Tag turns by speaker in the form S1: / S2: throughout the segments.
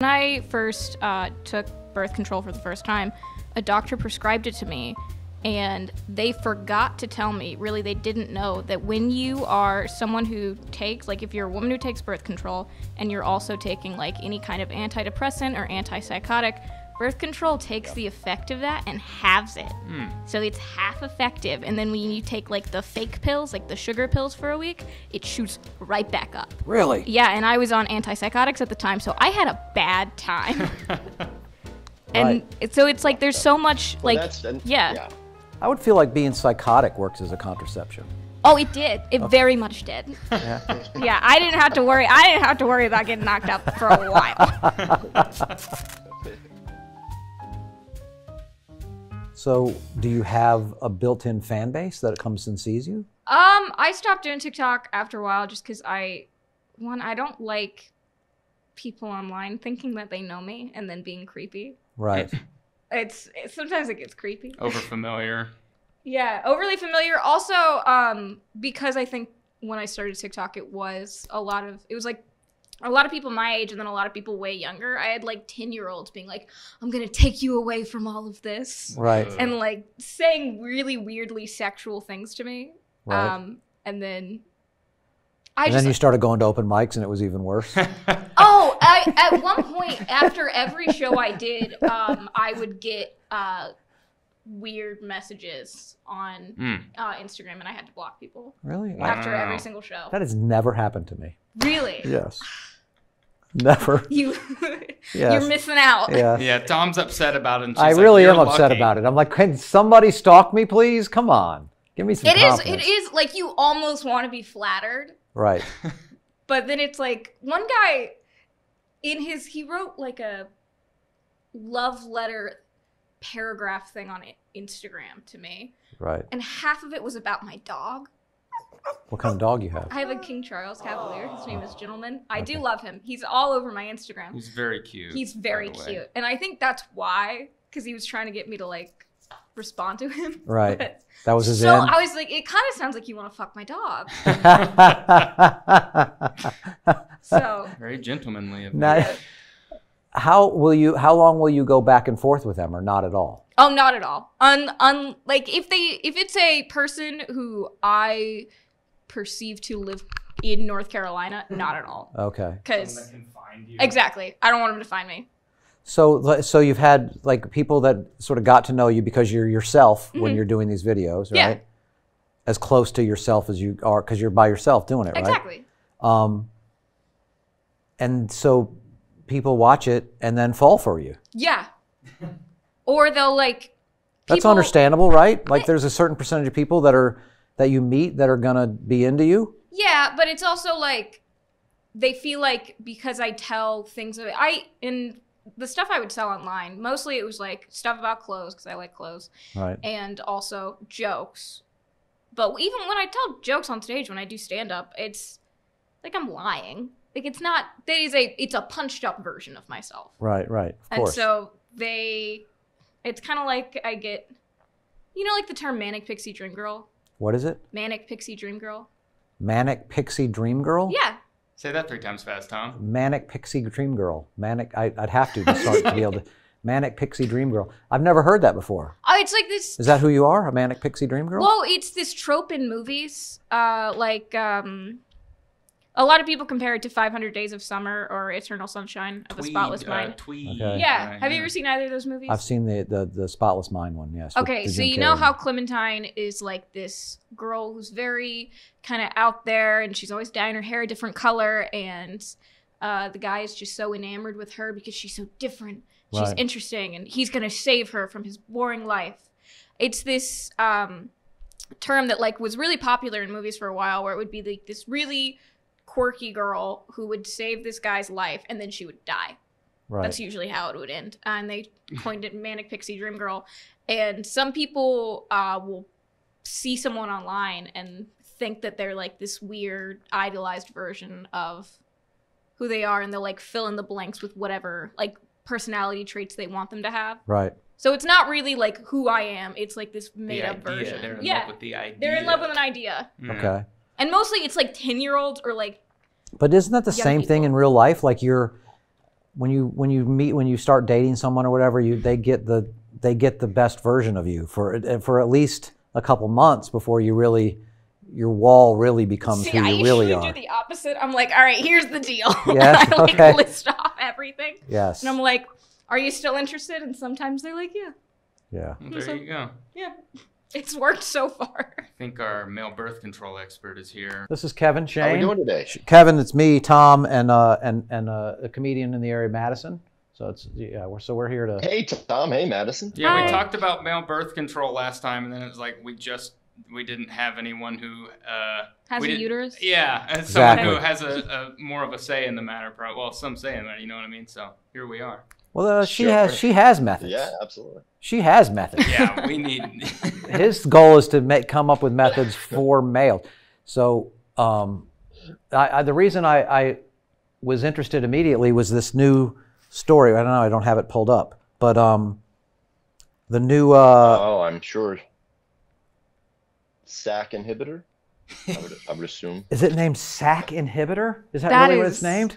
S1: When I first took birth control for the first time, a doctor prescribed it to me, and they forgot to tell me, really they didn't know, that when you are someone who takes, like if you're a woman who takes birth control and you're also taking like any kind of antidepressant or antipsychotic, birth control takes the effect of that and halves it. So it's half effective, and then when you take like the fake pills, like the sugar pills for a week, it shoots right back up.
S2: Really?
S1: Yeah, and I was on antipsychotics at the time, so I had a bad time. And so it's like there's so much yeah.
S2: I would feel like being psychotic works as a contraception.
S1: Oh, it did. It very much did.
S2: Yeah.
S1: Yeah, I didn't have to worry. I didn't have to worry about getting knocked up for a while.
S2: So, do you have a built-in fan base that comes and sees you?
S1: I stopped doing TikTok after a while just because I don't like people online thinking that they know me and then being creepy.
S2: Right.
S1: Sometimes it gets creepy.
S3: Over familiar.
S1: Yeah, overly familiar. Also, because I think when I started TikTok, it was like a lot of people my age and then a lot of people way younger. I had like 10-year-olds being like, I'm going to take you away from all of this.
S2: Right.
S1: And like saying really weirdly sexual things to me.
S2: Right.
S1: And then
S2: you started going to open mics and it was even worse.
S1: Oh, at one point after every show I did, I would get weird messages on Instagram, and I had to block people.
S2: Really?
S1: After every single show.
S2: That has never happened to me.
S1: Really?
S2: Yes. Never.
S1: You're
S2: Yes.
S1: missing out.
S2: Yeah.
S3: Yeah, Tom's upset about it. And she's
S2: I
S3: like,
S2: really
S3: "You're
S2: am upset
S3: lucky."
S2: about it. I'm like, can somebody stalk me, please? Come on. Give me some confidence.
S1: It is like you almost want to be flattered.
S2: Right.
S1: But then it's like one guy he wrote like a love letter paragraph thing on Instagram to me.
S2: Right.
S1: And half of it was about my dog.
S2: What kind of dog you have?
S1: I have a King Charles Cavalier. His name is Gentleman. I do love him. He's all over my Instagram.
S3: He's very cute.
S1: He's very cute. And I think that's why, because he was trying to get me to like respond to him.
S2: Right.
S1: But,
S2: that was his
S1: so
S2: end?
S1: I was like, it kind of sounds like you want to fuck my dog. So
S3: very gentlemanly of
S2: now,
S3: you.
S2: how long will you go back and forth with them, or not at all?
S1: Oh, not at all. Like if it's a person who I perceive to live in North Carolina, not at all.
S2: Okay.
S1: Because exactly, I don't want them to find me.
S2: So you've had like people that sort of got to know you because you're yourself when you're doing these videos, right?
S1: Yeah.
S2: As close to yourself as you are, because you're by yourself doing it, right?
S1: Exactly.
S2: And so people watch it and then fall for you.
S1: Yeah. Or they'll like.
S2: That's understandable, right? Like there's a certain percentage of people that you meet that are gonna be into you.
S1: Yeah, but it's also like they feel like because I tell things in the stuff I would sell online, mostly it was like stuff about clothes because I like clothes,
S2: right? And
S1: also jokes. But even when I tell jokes on stage, when I do stand up, it's like I'm lying. Like it's not. It's a punched up version of myself.
S2: Right. Right. Of course.
S1: And so it's kind of like I get, like the term manic pixie dream girl.
S2: What is it?
S1: Manic pixie dream girl.
S2: Manic pixie dream girl?
S1: Yeah.
S3: Say that 3 times fast, Tom.
S2: Manic pixie dream girl. I'd have to start to be able to. Manic pixie dream girl. I've never heard that before.
S1: Oh, it's like this.
S2: Is that who you are? A manic pixie dream girl?
S1: Well, it's this trope in movies. A lot of people compare it to 500 Days of Summer or Eternal Sunshine of the Spotless Mind.
S3: Tweed.
S2: Okay.
S1: Yeah. Have you ever seen either of those movies?
S2: I've seen the Spotless Mind one, yes.
S1: Okay, so you know how Clementine is like this girl who's very kind of out there, and she's always dyeing her hair a different color, and the guy is just so enamored with her because she's so different. She's interesting, and he's going to save her from his boring life. It's this term that like was really popular in movies for a while, where it would be like this really quirky girl who would save this guy's life and then she would die. Right. That's usually how it would end. And they coined it manic pixie dream girl. And some people will see someone online and think that they're like this weird idealized version of who they are, and they'll like fill in the blanks with whatever like personality traits they want them to have.
S2: Right.
S1: So it's not really like who I am. It's like this made up version.
S3: They're in love with the idea.
S1: They're in love with an idea.
S2: Okay.
S1: And mostly it's like 10-year-olds or like.
S2: But isn't that the same thing in real life? Like when you start dating someone or whatever, they get the best version of you for at least a couple months before your wall really becomes who you really are.
S1: I usually do the opposite. I'm like, all right, here's the deal.
S2: Yes,
S1: I
S2: okay.
S1: list off everything.
S2: Yes.
S1: And I'm like, are you still interested? And sometimes they're like, yeah.
S2: Yeah.
S3: Well, there you go.
S1: Yeah. It's worked so far.
S3: I think our male birth control expert is here.
S2: This is Kevin Shane.
S4: How are we doing today?
S2: Kevin, it's me, Tom, and a comedian in the area, Madison. So we're here to.
S4: Hey Tom, hey Madison.
S3: Yeah,
S1: Hi.
S3: we talked about male birth control last time, and then it was like we didn't have anyone who
S1: Has a uterus?
S3: Yeah, as
S2: Exactly.
S3: someone who has a more of a say in the matter. Well, some say in the matter. You know what I mean? So here we are.
S2: Well,
S4: Sure.
S2: she has methods.
S4: Yeah, absolutely.
S2: She has methods.
S3: Yeah, we need.
S2: His goal is to come up with methods for males. So the reason I was interested immediately was this new story. I don't know. I don't have it pulled up, but the new.
S4: I'm sure. SAC inhibitor. I would assume.
S2: Is it named SAC inhibitor? Is that
S1: That
S2: really what
S1: is-
S2: it's named?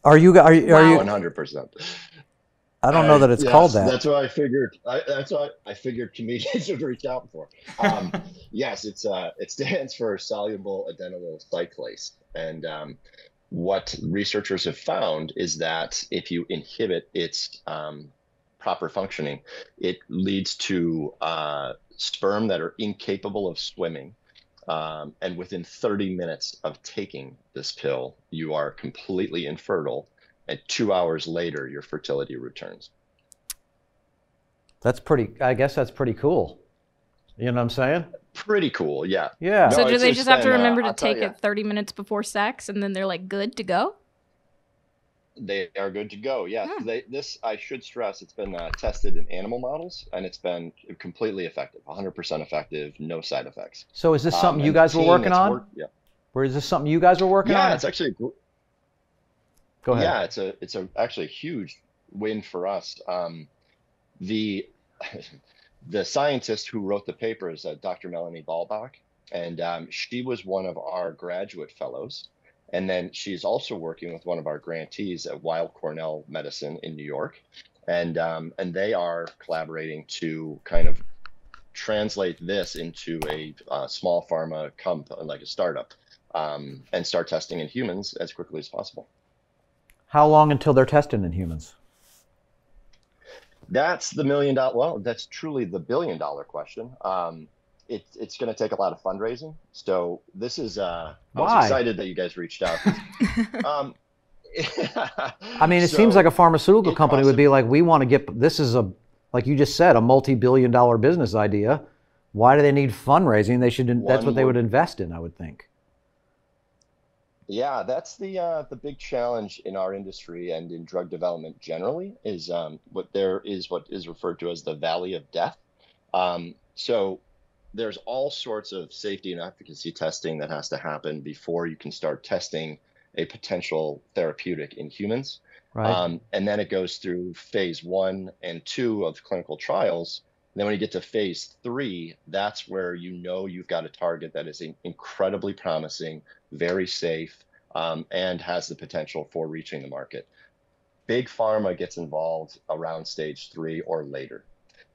S2: Are you?
S4: 100%.
S2: I don't know that it's
S4: Yes,
S2: called that.
S4: That's what I figured. That's what I figured comedians would reach out for. Yes, it stands for soluble adenylyl cyclase, and what researchers have found is that if you inhibit its proper functioning, it leads to sperm that are incapable of swimming. And within 30 minutes of taking this pill, you are completely infertile. And 2 hours later, your fertility returns.
S2: I guess that's pretty cool. You know what I'm saying?
S4: Pretty cool, yeah.
S2: Yeah.
S1: So
S4: No,
S1: do
S4: it's
S1: they
S4: just
S1: just have to
S4: been,
S1: remember to
S4: I'll tell
S1: take
S4: ya.
S1: it 30 minutes before sex and then they're like good to go?
S4: They are good to go, yeah. This, I should stress, it's been tested in animal models, and it's been completely effective, 100% effective, no side effects.
S2: So is this something you
S4: And
S2: guys
S4: the
S2: were
S4: team
S2: working
S4: that's
S2: on?
S4: Yeah,
S2: Or is this something you guys were working on?
S4: yeah, it's actually
S2: Go ahead.
S4: Yeah, it's actually a huge win for us. The scientist who wrote the paper is Dr. Melanie Ballbach, and she was one of our graduate fellows. And then she's also working with one of our grantees at Weill Cornell Medicine in New York, and they are collaborating to kind of translate this into a small pharma like a startup, and start testing in humans as quickly as possible.
S2: How long until they're tested in humans?
S4: That's the $1 million. Well, that's truly the $1 billion question. It's going to take a lot of fundraising. So this is. I was
S2: Why?
S4: excited that you guys reached out.
S2: I mean, it seems like a pharmaceutical company would be like, we want to get, this is like you just said, a multi-billion-dollar business idea. Why do they need fundraising? That's what they would invest in, I would think.
S4: Yeah, that's the big challenge in our industry and in drug development generally is what is referred to as the valley of death. So there's all sorts of safety and efficacy testing that has to happen before you can start testing a potential therapeutic in humans.
S2: Right.
S4: And then it goes through phase 1 and 2 of clinical trials. And then when you get to phase 3, that's where you've got a target that is incredibly promising, very safe, and has the potential for reaching the market. Big pharma gets involved around stage 3 or later.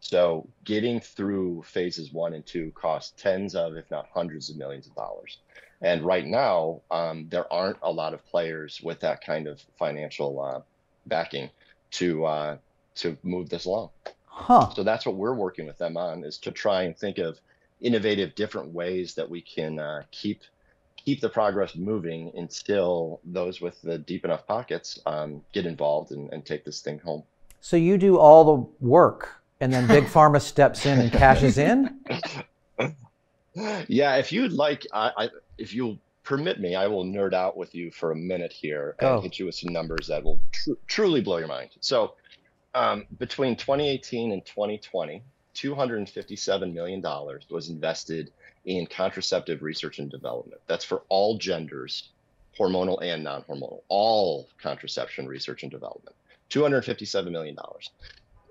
S4: So getting through phases 1 and 2 costs tens of, if not hundreds of millions of dollars. And right now, there aren't a lot of players with that kind of financial backing to move this along.
S2: Huh.
S4: So that's what we're working with them on, is to try and think of innovative, different ways that we can keep the progress moving until those with the deep enough pockets get involved and take this thing home.
S2: So you do all the work, and then Big Pharma steps in and cashes in?
S4: Yeah, if you'd like, if you'll permit me, I will nerd out with you for a minute here
S2: Go.
S4: and hit you with some numbers that will truly blow your mind. So between 2018 and 2020, $257 million was invested in contraceptive research and development. That's for all genders, hormonal and non-hormonal, all contraception research and development. $257 million.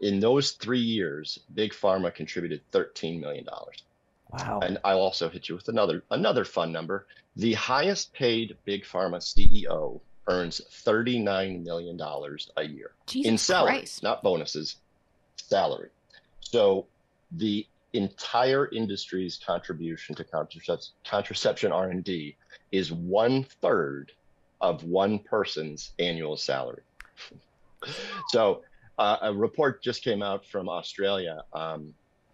S4: In those 3 years, Big Pharma contributed $13 million.
S2: Wow.
S4: And I'll also hit you with another fun number. The highest paid Big Pharma CEO earns $39 million a year
S1: Jesus
S4: in salary,
S1: Christ.
S4: not bonuses, salary. So the entire industry's contribution to contraception R&D is 1/3 of one person's annual salary. So a report just came out from Australia.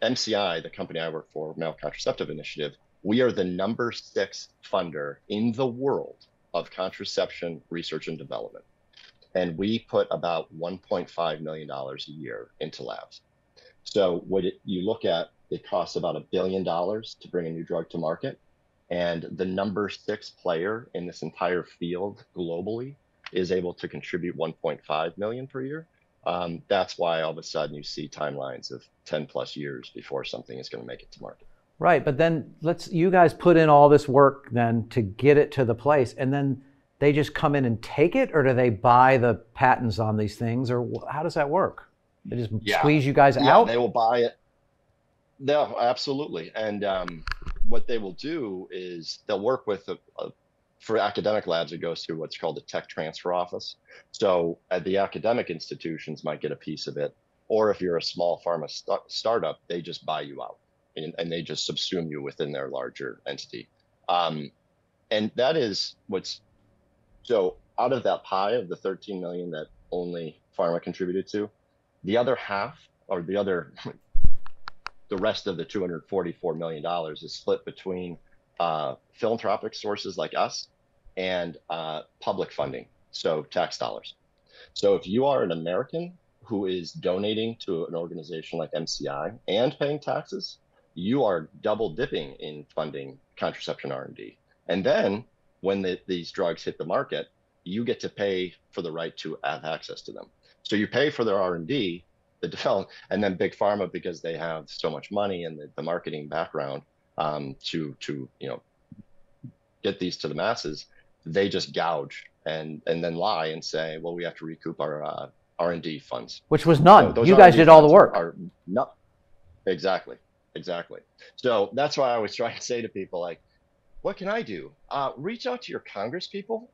S4: MCI, the company I work for, Male Contraceptive Initiative, we are the #6 funder in the world of contraception research and development. And we put about $1.5 million a year into labs. So you look at, it costs about $1 billion to bring a new drug to market. And the #6 player in this entire field globally is able to contribute 1.5 million per year. That's why all of a sudden you see timelines of 10 plus years before something is going to make it to market.
S2: Right, but then you guys put in all this work then to get it to the place, and then they just come in and take it, or do they buy the patents on these things, or how does that work? They just squeeze you guys out?
S4: They will buy it. No, absolutely. And what they will do is they'll work with for academic labs, it goes through what's called the tech transfer office. So the academic institutions might get a piece of it, or if you're a small pharma startup, they just buy you out and they just subsume you within their larger entity. And that is so out of that pie of the 13 million that only pharma contributed to, the other half, or the rest of the $244 million is split between philanthropic sources like us and public funding, so tax dollars. So if you are an American who is donating to an organization like MCI and paying taxes, you are double dipping in funding contraception R&D. And then when these drugs hit the market, you get to pay for the right to have access to them. So you pay for their R&D, the development, and then big pharma, because they have so much money and the marketing background to get these to the masses, they just gouge and then lie and say, well, we have to recoup our R&D funds.
S2: Which was none.
S4: So
S2: you guys did all the work.
S4: Exactly. So that's why I always try to say to people, like, what can I do? Reach out to your Congress people,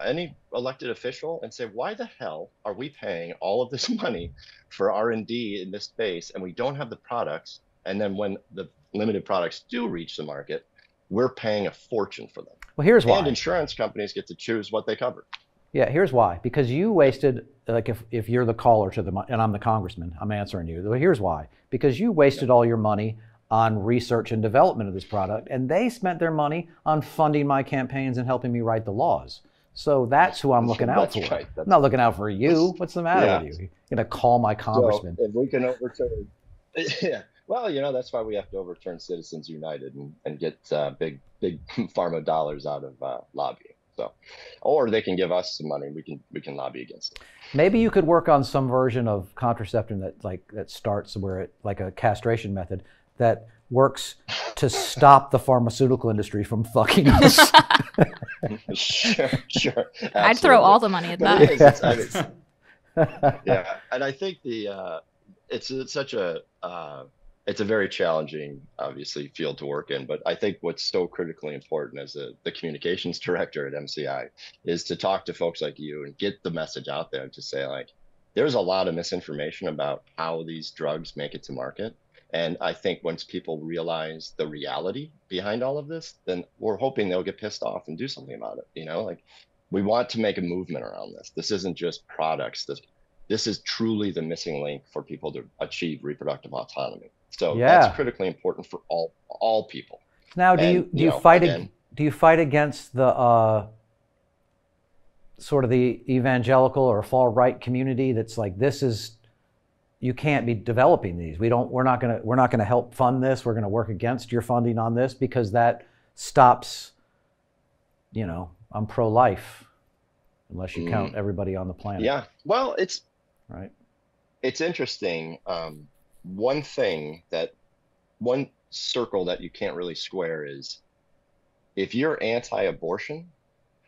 S4: any elected official, and say, why the hell are we paying all of this money for R&D in this space, and we don't have the products? And then when the limited products do reach the market, we're paying a fortune for them.
S2: Well, here's why.
S4: And insurance companies get to choose what they cover.
S2: Yeah, here's why. Because you wasted, like if you're the caller to and I'm the congressman, I'm answering you. Well, here's why. Because you wasted all your money on research and development of this product, and they spent their money on funding my campaigns and helping me write the laws. So that's who I'm looking out for.
S4: Right.
S2: I'm not looking out for you. What's the matter with you? You're going to call my congressman.
S4: So if we can overturn, well, that's why we have to overturn Citizens United and get big pharma dollars out of lobbying. So, or they can give us some money. We can lobby against it.
S2: Maybe you could work on some version of contraception that starts where it, like a castration method, that works to stop the pharmaceutical industry from fucking us.
S4: Sure. Absolutely.
S1: I'd throw all the money at that.
S4: Yeah, and I think it's a very challenging, obviously, field to work in. But I think what's so critically important as the communications director at MCI is to talk to folks like you and get the message out there to say, like, there's a lot of misinformation about how these drugs make it to market. And I think once people realize the reality behind all of this, then we're hoping they'll get pissed off and do something about it. Like, we want to make a movement around this. This isn't just products. This is truly the missing link for people to achieve reproductive autonomy. So that's critically important for all people.
S2: Now, do you fight against the sort of the evangelical or far right community that's like, you can't be developing these. We're not gonna help fund this. We're gonna work against your funding on this because that stops. I'm pro-life, unless you count everybody on the planet.
S4: Yeah. Well, it's interesting. One circle that you can't really square is, if you're anti-abortion,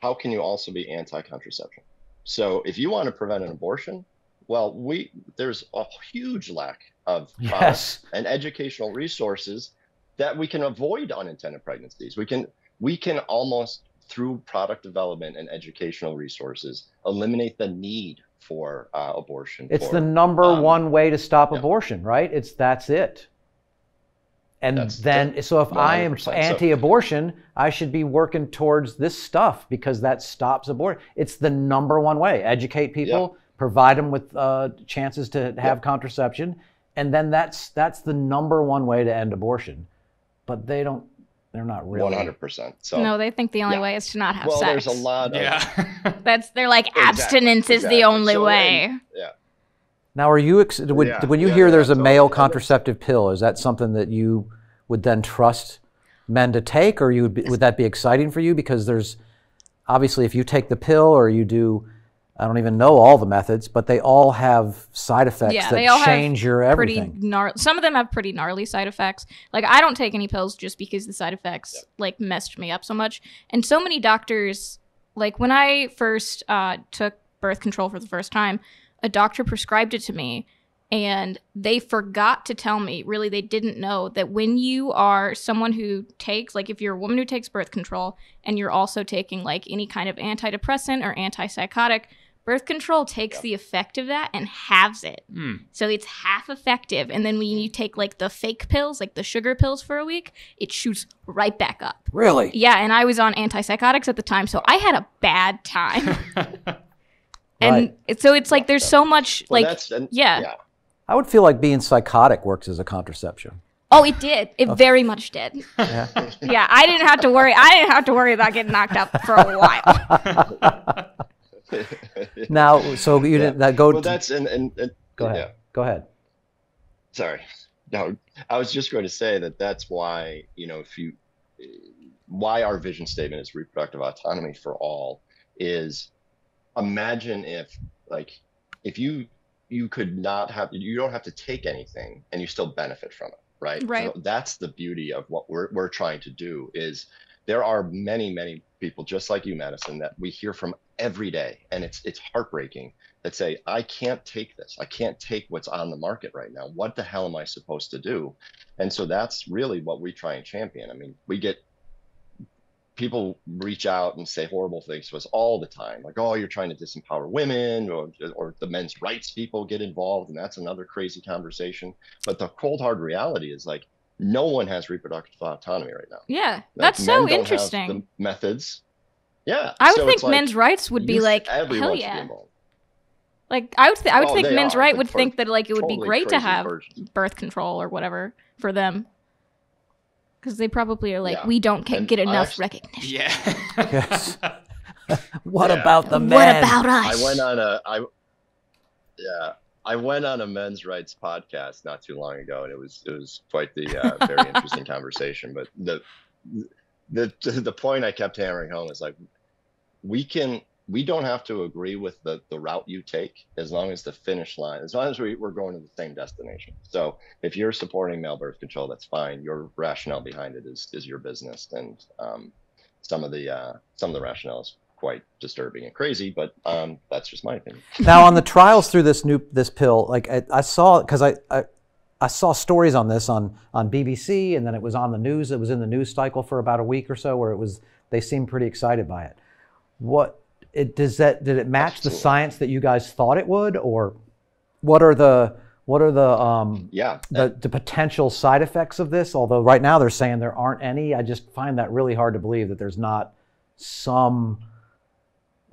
S4: how can you also be anti-contraception? So if you want to prevent an abortion, well, there's a huge lack of products and educational resources that we can avoid unintended pregnancies. We can almost through product development and educational resources, eliminate the need for abortion.
S2: It's the number one way to stop
S4: yeah.
S2: abortion, right? That's it. And so if I am
S4: 100%.
S2: anti-abortion, I should be working towards this stuff because that stops abortion. It's the number one way. Educate people, provide them with chances to have contraception, and then that's the number one way to end abortion. But they're not really
S4: 100%. So
S1: no, they think the only way is to not have sex.
S4: Well, there's a lot of
S1: they're like abstinence is the only way.
S2: Now, are you when you hear there's a male contraceptive pill? Is that something that you would then trust men to take, or would that be exciting for you? Because there's obviously, if you take the pill or you do, I don't even know all the methods, but they all have side effects that change your everything.
S1: Some of them have pretty gnarly side effects. Like, I don't take any pills just because the side effects like messed me up so much. And so many doctors, like when I first took birth control for the first time, a doctor prescribed it to me, and they forgot to tell me, really, they didn't know that when you are someone who takes, like if you're a woman who takes birth control and you're also taking like any kind of antidepressant or antipsychotic, birth control takes the effect of that and halves it. So it's half effective. And then when you take like the fake pills, like the sugar pills for a week, it shoots right back up.
S2: Really?
S1: Yeah, and I was on antipsychotics at the time, so I had a bad time. And so it's like there's so much
S2: I would feel like being psychotic works as a contraception.
S1: Oh, it did. It very much did. Yeah, I didn't have to worry. I didn't have to worry about getting knocked up for a while.
S2: Now, so you didn't that go.
S4: Well, that's
S2: go ahead.
S4: Yeah.
S2: Go ahead.
S4: Sorry. No, I was just going to say that's why why our vision statement is reproductive autonomy for all is. Imagine if you could not have, you don't have to take anything and you still benefit from it, right? So that's the beauty of what we're trying to do. Is there are many people just like you, Madison, that we hear from every day, and it's heartbreaking, that say, I can't take this. I can't take what's on the market right now. What the hell am I supposed to do? And so that's really what we try and champion. I mean, we get people reach out and say horrible things to us all the time, like, oh, you're trying to disempower women, or the men's rights people get involved, and that's another crazy conversation. But the cold hard reality is, like, no one has reproductive autonomy right now.
S1: Yeah, that's so interesting.
S4: The methods. Yeah,
S1: I would think men's rights would be like, hell yeah. Like, I would think men's right would think that like it would be great to have birth control or whatever for them. Because they probably are like, we don't get enough recognition.
S3: Yeah.
S2: Yes. What about the men?
S1: What about us?
S4: I went on a men's rights podcast not too long ago, and it was quite the very interesting conversation. But the point I kept hammering home is, like, we don't have to agree with the route you take, as long as the finish line, as long as we're going to the same destination. So if you're supporting male birth control, that's fine. Your rationale behind it is your business. And some of the rationale is quite disturbing and crazy, but that's just my opinion.
S2: Now, on the trials through this pill, like I saw, because I saw stories on this on BBC, and then it was on the news. It was in the news cycle for about a week or so, where they seemed pretty excited by it. Did it match the science that you guys thought it would, or what are the potential side effects of this? Although right now they're saying there aren't any. I just find that really hard to believe that there's not some,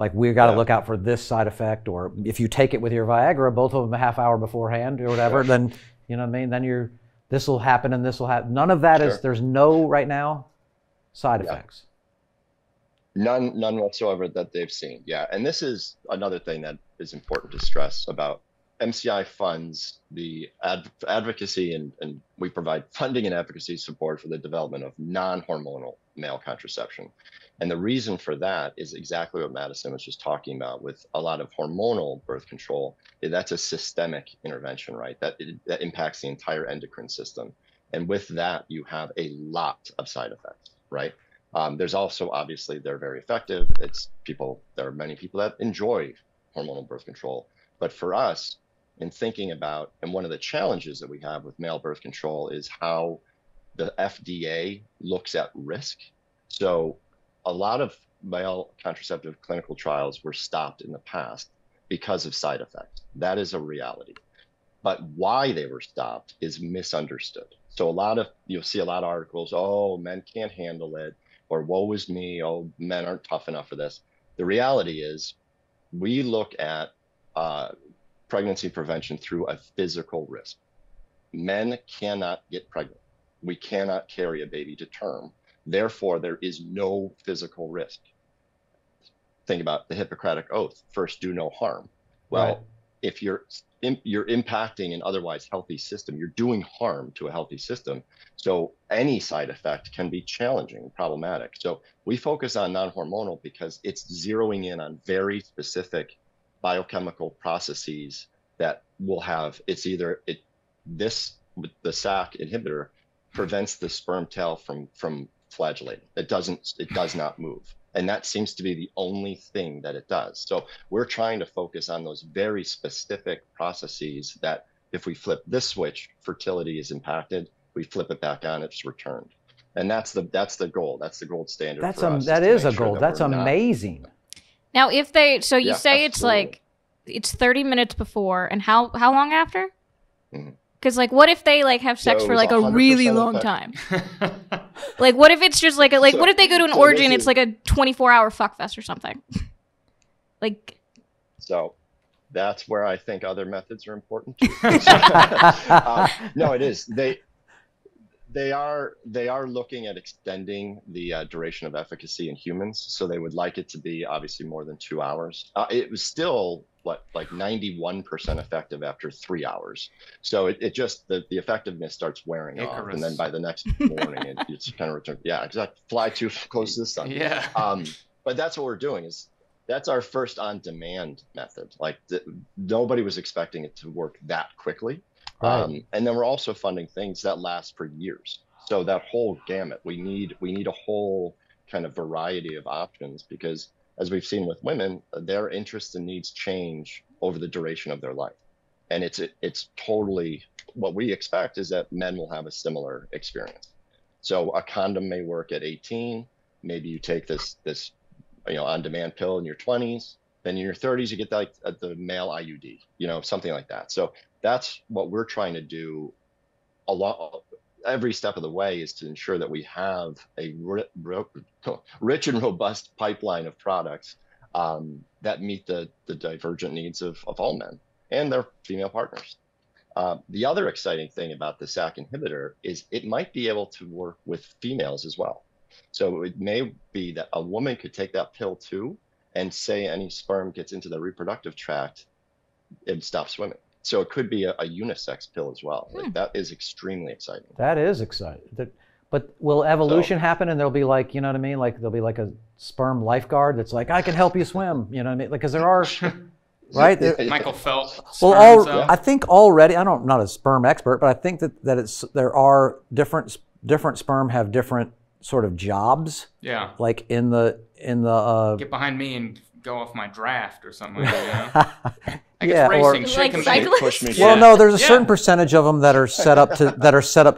S2: like, we got to look out for this side effect, or if you take it with your Viagra, both of them a half hour beforehand or whatever, then you know what I mean. Then this will happen and this will happen. None of that is. There's no right now side effects.
S4: None whatsoever that they've seen. Yeah. And this is another thing that is important to stress about. MCI funds the advocacy, and we provide funding and advocacy support for the development of non-hormonal male contraception. And the reason for that is exactly what Madison was just talking about with a lot of hormonal birth control. That's a systemic intervention, right? That impacts the entire endocrine system. And with that, you have a lot of side effects, right? There's also, obviously, they're very effective. There are many people that enjoy hormonal birth control. But for us, in thinking about, and one of the challenges that we have with male birth control is how the FDA looks at risk. So a lot of male contraceptive clinical trials were stopped in the past because of side effects. That is a reality. But why they were stopped is misunderstood. So you'll see a lot of articles, oh, men can't handle it, or woe is me, oh, men aren't tough enough for this. The reality is we look at pregnancy prevention through a physical risk. Men cannot get pregnant. We cannot carry a baby to term. Therefore, there is no physical risk. Think about the Hippocratic Oath, first do no harm. Well,
S2: Right.
S4: if you're impacting an otherwise healthy system, you're doing harm to a healthy system. So any side effect can be challenging and problematic. So we focus on non-hormonal because it's zeroing in on very specific biochemical processes that will have, the SAC inhibitor prevents the sperm tail from flagellating. It does not move. And that seems to be the only thing that it does. So we're trying to focus on those very specific processes that if we flip this switch, fertility is impacted. We flip it back on, it's returned. And that's the goal. That's the gold standard.
S2: That is a goal. That's amazing.
S1: Now, if they, so you
S4: Yeah,
S1: say it's
S4: absolutely.
S1: like, it's 30 minutes before, and how long after?
S4: Mhm.
S1: Because, like, what if they, like, have sex
S4: So
S1: for,
S4: it's
S1: like, a
S4: 100%
S1: really long time?
S3: Yeah.
S1: Like, what if it's just, like,
S4: So-
S1: what if they go to an
S4: so
S1: orgy
S4: this
S1: and it's,
S4: is-
S1: like, a 24-hour fuckfest or something? Like,
S4: So that's where I think other methods are important too. No, it is. They are looking at extending the duration of efficacy in humans. So they would like it to be obviously more than 2 hours. It was still like 91% effective after 3 hours. So it just the effectiveness starts wearing off,
S3: Icarus.
S4: and then by the next morning it's kind of returned. Yeah, exactly. Fly too close to the sun.
S3: Yeah.
S4: But that's what we're doing is. That's our first on-demand method. Like nobody was expecting it to work that quickly.
S2: Right.
S4: And then we're also funding things that last for years. So that whole gamut, we need a whole kind of variety of options because as we've seen with women, their interests and needs change over the duration of their life. And it's totally what we expect is that men will have a similar experience. So a condom may work at 18. Maybe you take this on-demand pill in your 20s, then in your 30s, you get like the male IUD, something like that. So that's what we're trying to do every step of the way is to ensure that we have a rich and robust pipeline of products that meet the divergent needs of all men and their female partners. The other exciting thing about the SAC inhibitor is it might be able to work with females as well. So it may be that a woman could take that pill too, and say any sperm gets into the reproductive tract, it stops swimming. So it could be a unisex pill as well. Like, that is extremely exciting.
S2: That is exciting. But will evolution happen and there'll be like, you know what I mean? Like there'll be like a sperm lifeguard that's like, I can help you swim. You know what I mean? Like, because there are, right?
S3: Michael Phelps.
S2: Well,
S3: sperm cell.
S2: I think already, I'm not a sperm expert, but I think that there are different sperm have different sort of jobs.
S3: Yeah.
S2: Like in the
S3: Get behind me and go off my draft or something like that. I guess
S2: Yeah, or-
S3: racing,
S1: Like
S3: shake and
S1: cycling?
S3: bake.
S4: Push me.
S2: Well,
S3: Yeah.
S2: no, there's a
S3: Yeah.
S2: certain percentage of them that are set up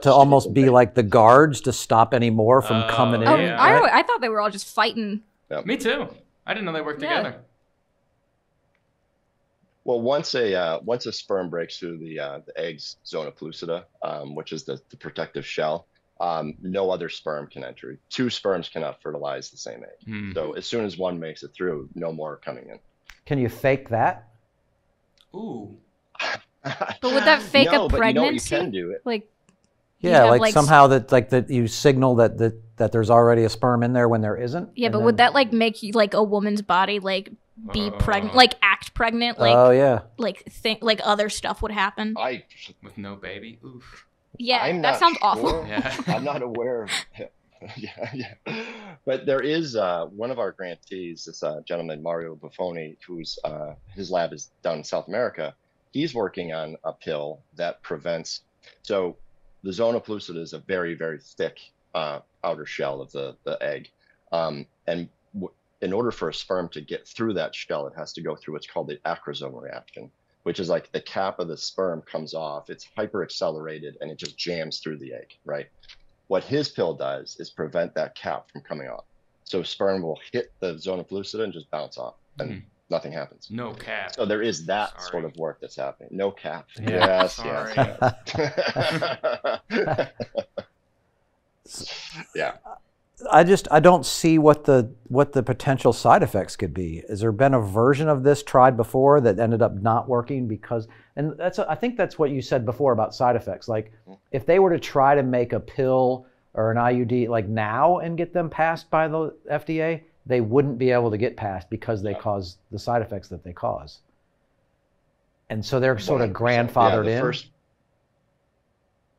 S2: to almost be like the guards to stop any more from coming in.
S1: oh,
S3: Yeah.
S2: right?
S1: I thought they were all just fighting.
S3: Me too. I didn't know they worked
S1: Yeah.
S3: together.
S4: Well, once a sperm breaks through the egg's zona pellucida, which is the protective shell, no other sperm can enter. Two sperms cannot fertilize the same egg.
S3: Hmm.
S4: So as soon as one makes it through, no more are coming in.
S2: Can you fake that?
S3: Ooh.
S1: But would that fake
S4: No,
S1: a
S4: but
S1: pregnancy?
S4: you can do it.
S1: Like, you
S2: Yeah,
S1: have,
S2: like somehow that you signal that there's already a sperm in there when there isn't.
S1: yeah,
S2: and
S1: but
S2: then-
S1: would that like make you like a woman's body like be pregnant, like act pregnant, like
S2: Oh yeah.
S1: like think like other stuff would happen?
S3: With no baby. Oof.
S1: Yeah,
S4: I'm
S1: that
S4: not
S1: sounds
S4: sure.
S1: awful.
S3: Yeah.
S4: I'm not aware of it. Yeah. But there is one of our grantees, this gentleman, Mario Buffoni, who's his lab is down in South America. He's working on a pill that prevents. So the zona pellucida is a very, very thick outer shell of the egg. In order for a sperm to get through that shell, it has to go through what's called the acrosome reaction, which is like the cap of the sperm comes off, it's hyper accelerated, and it just jams through the egg, right? What his pill does is prevent that cap from coming off. So sperm will hit the zona pellucida and just bounce off, and nothing happens.
S3: No cap.
S4: So there is that
S3: Sorry.
S4: sort of work that's happening. No cap.
S2: Yeah.
S4: Yes,
S3: Sorry.
S4: yes. Yeah.
S2: I don't see what the potential side effects could be. Has there been a version of this tried before that ended up not working because, and I think that's what you said before about side effects. Like if they were to try to make a pill or an IUD like now and get them passed by the FDA, they wouldn't be able to get passed because they cause the side effects that they cause. And so they're sort of
S4: 100%.
S2: grandfathered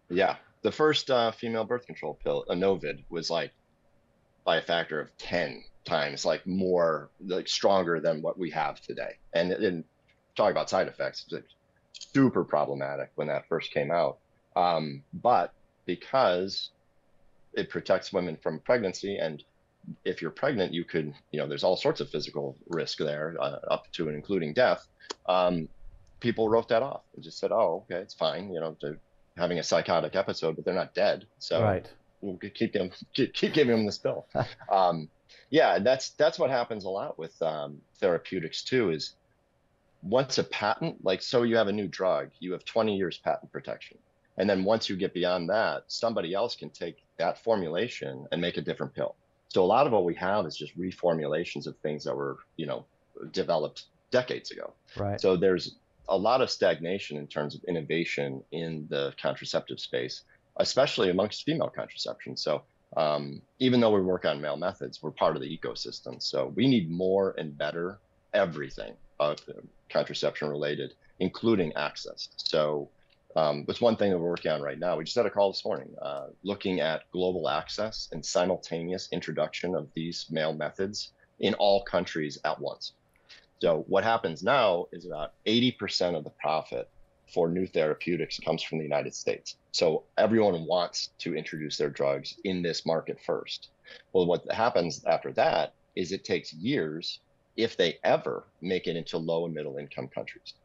S2: in.
S4: The first female birth control pill, Anovid, was like by a factor of 10 times like more like stronger than what we have today. And talk about side effects, it's super problematic when that first came out. But because it protects women from pregnancy, and if you're pregnant, you could, there's all sorts of physical risk there, up to and including death. People wrote that off and just said, oh, okay, it's fine. They're having a psychotic episode, but they're not dead. So
S2: right.
S4: We'll keep giving them this pill. That's what happens a lot with therapeutics too, is once a patent, like, so you have a new drug, you have 20 years patent protection. And then once you get beyond that, somebody else can take that formulation and make a different pill. So a lot of what we have is just reformulations of things that were, developed decades ago.
S2: Right.
S4: So there's a lot of stagnation in terms of innovation in the contraceptive space, especially amongst female contraception. So even though we work on male methods, we're part of the ecosystem. So we need more and better everything contraception related, including access. So that's one thing that we're working on right now. We just had a call this morning looking at global access and simultaneous introduction of these male methods in all countries at once. So what happens now is about 80% of the profit for new therapeutics comes from the United States. So everyone wants to introduce their drugs in this market first. Well, what happens after that is it takes years, if they ever make it into low and middle income countries.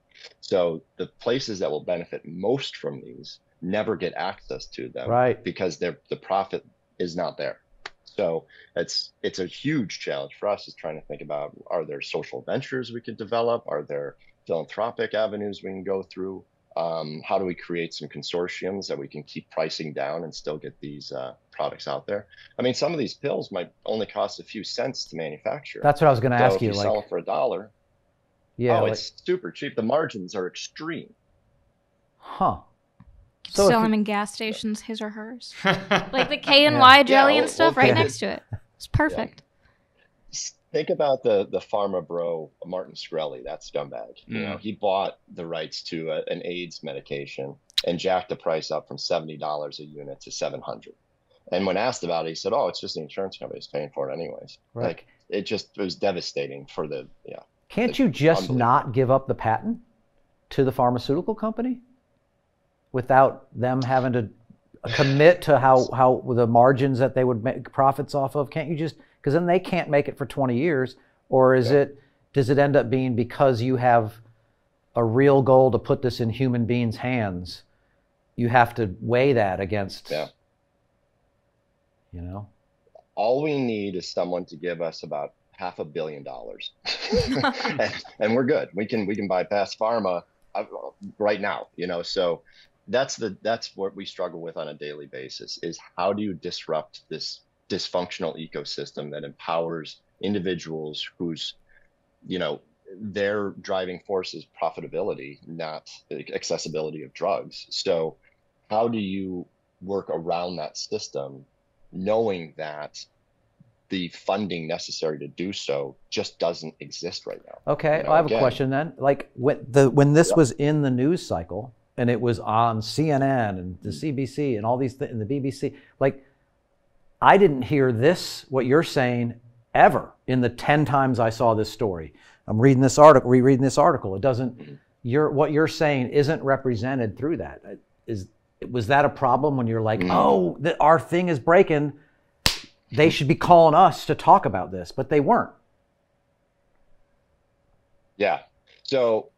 S4: So the places that will benefit most from these never get access to them,
S2: right,
S4: because the profit is not there. So it's a huge challenge for us, is trying to think about, are there social ventures we could develop? Are there philanthropic avenues we can go through? How do we create some consortiums that we can keep pricing down and still get these products out there? I mean, some of these pills might only cost a few cents to manufacture.
S2: That's what I was going to ask you.
S4: If you sell it for $1, it's super cheap. The margins are extreme.
S2: Huh.
S1: So selling in gas stations, his or hers. Like the K and Y jelly and stuff right next to it. It's perfect.
S4: Yeah. Think about the pharma bro, Martin Shkreli, that scumbag. He bought the rights to an AIDS medication and jacked the price up from $70 a unit to $700. And when asked about it, he said, "Oh, it's just the insurance company's paying for it anyways." Right. Like it was devastating for the
S2: Can't you just not give up the patent to the pharmaceutical company without them having to commit to how the margins that they would make profits off of? Can't you just, because then they can't make it for 20 years, or does it end up being because you have a real goal to put this in human beings' hands, you have to weigh that against,
S4: All we need is someone to give us about $500 million, and we're good. We can bypass pharma right now, So that's what we struggle with on a daily basis, is how do you disrupt this dysfunctional ecosystem that empowers individuals whose, their driving force is profitability, not the accessibility of drugs. So how do you work around that system, knowing that the funding necessary to do so just doesn't exist right now?
S2: Okay, I have a question then. Like when this was in the news cycle, and it was on CNN and the CBC and all these things, and the BBC, like I didn't hear this, what you're saying, ever in the 10 times I saw this story. I'm reading this article, rereading this article. It doesn't, what you're saying isn't represented through that. Was that a problem when you're like, our thing is breaking, they should be calling us to talk about this, but they weren't?
S4: Yeah. So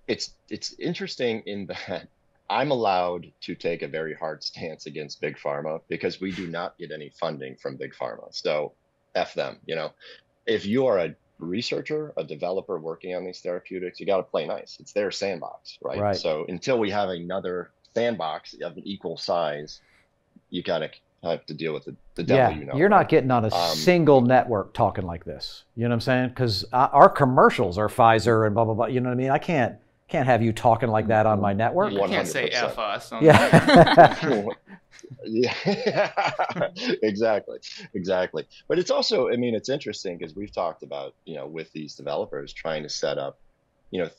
S4: it's interesting in that I'm allowed to take a very hard stance against big pharma because we do not get any funding from big pharma. So F them. If you are a researcher, a developer working on these therapeutics, you got to play nice. It's their sandbox, right? So until we have another sandbox of an equal size, you got to have to deal with the devil.
S2: You're not getting on a single network talking like this. You know what I'm saying? Because our commercials are Pfizer and blah blah blah. You know what I mean? I can't have you talking like that on my network.
S3: You can't say F us.
S2: Yeah.
S4: Yeah, exactly. But it's also, it's interesting because we've talked about, with these developers trying to set up,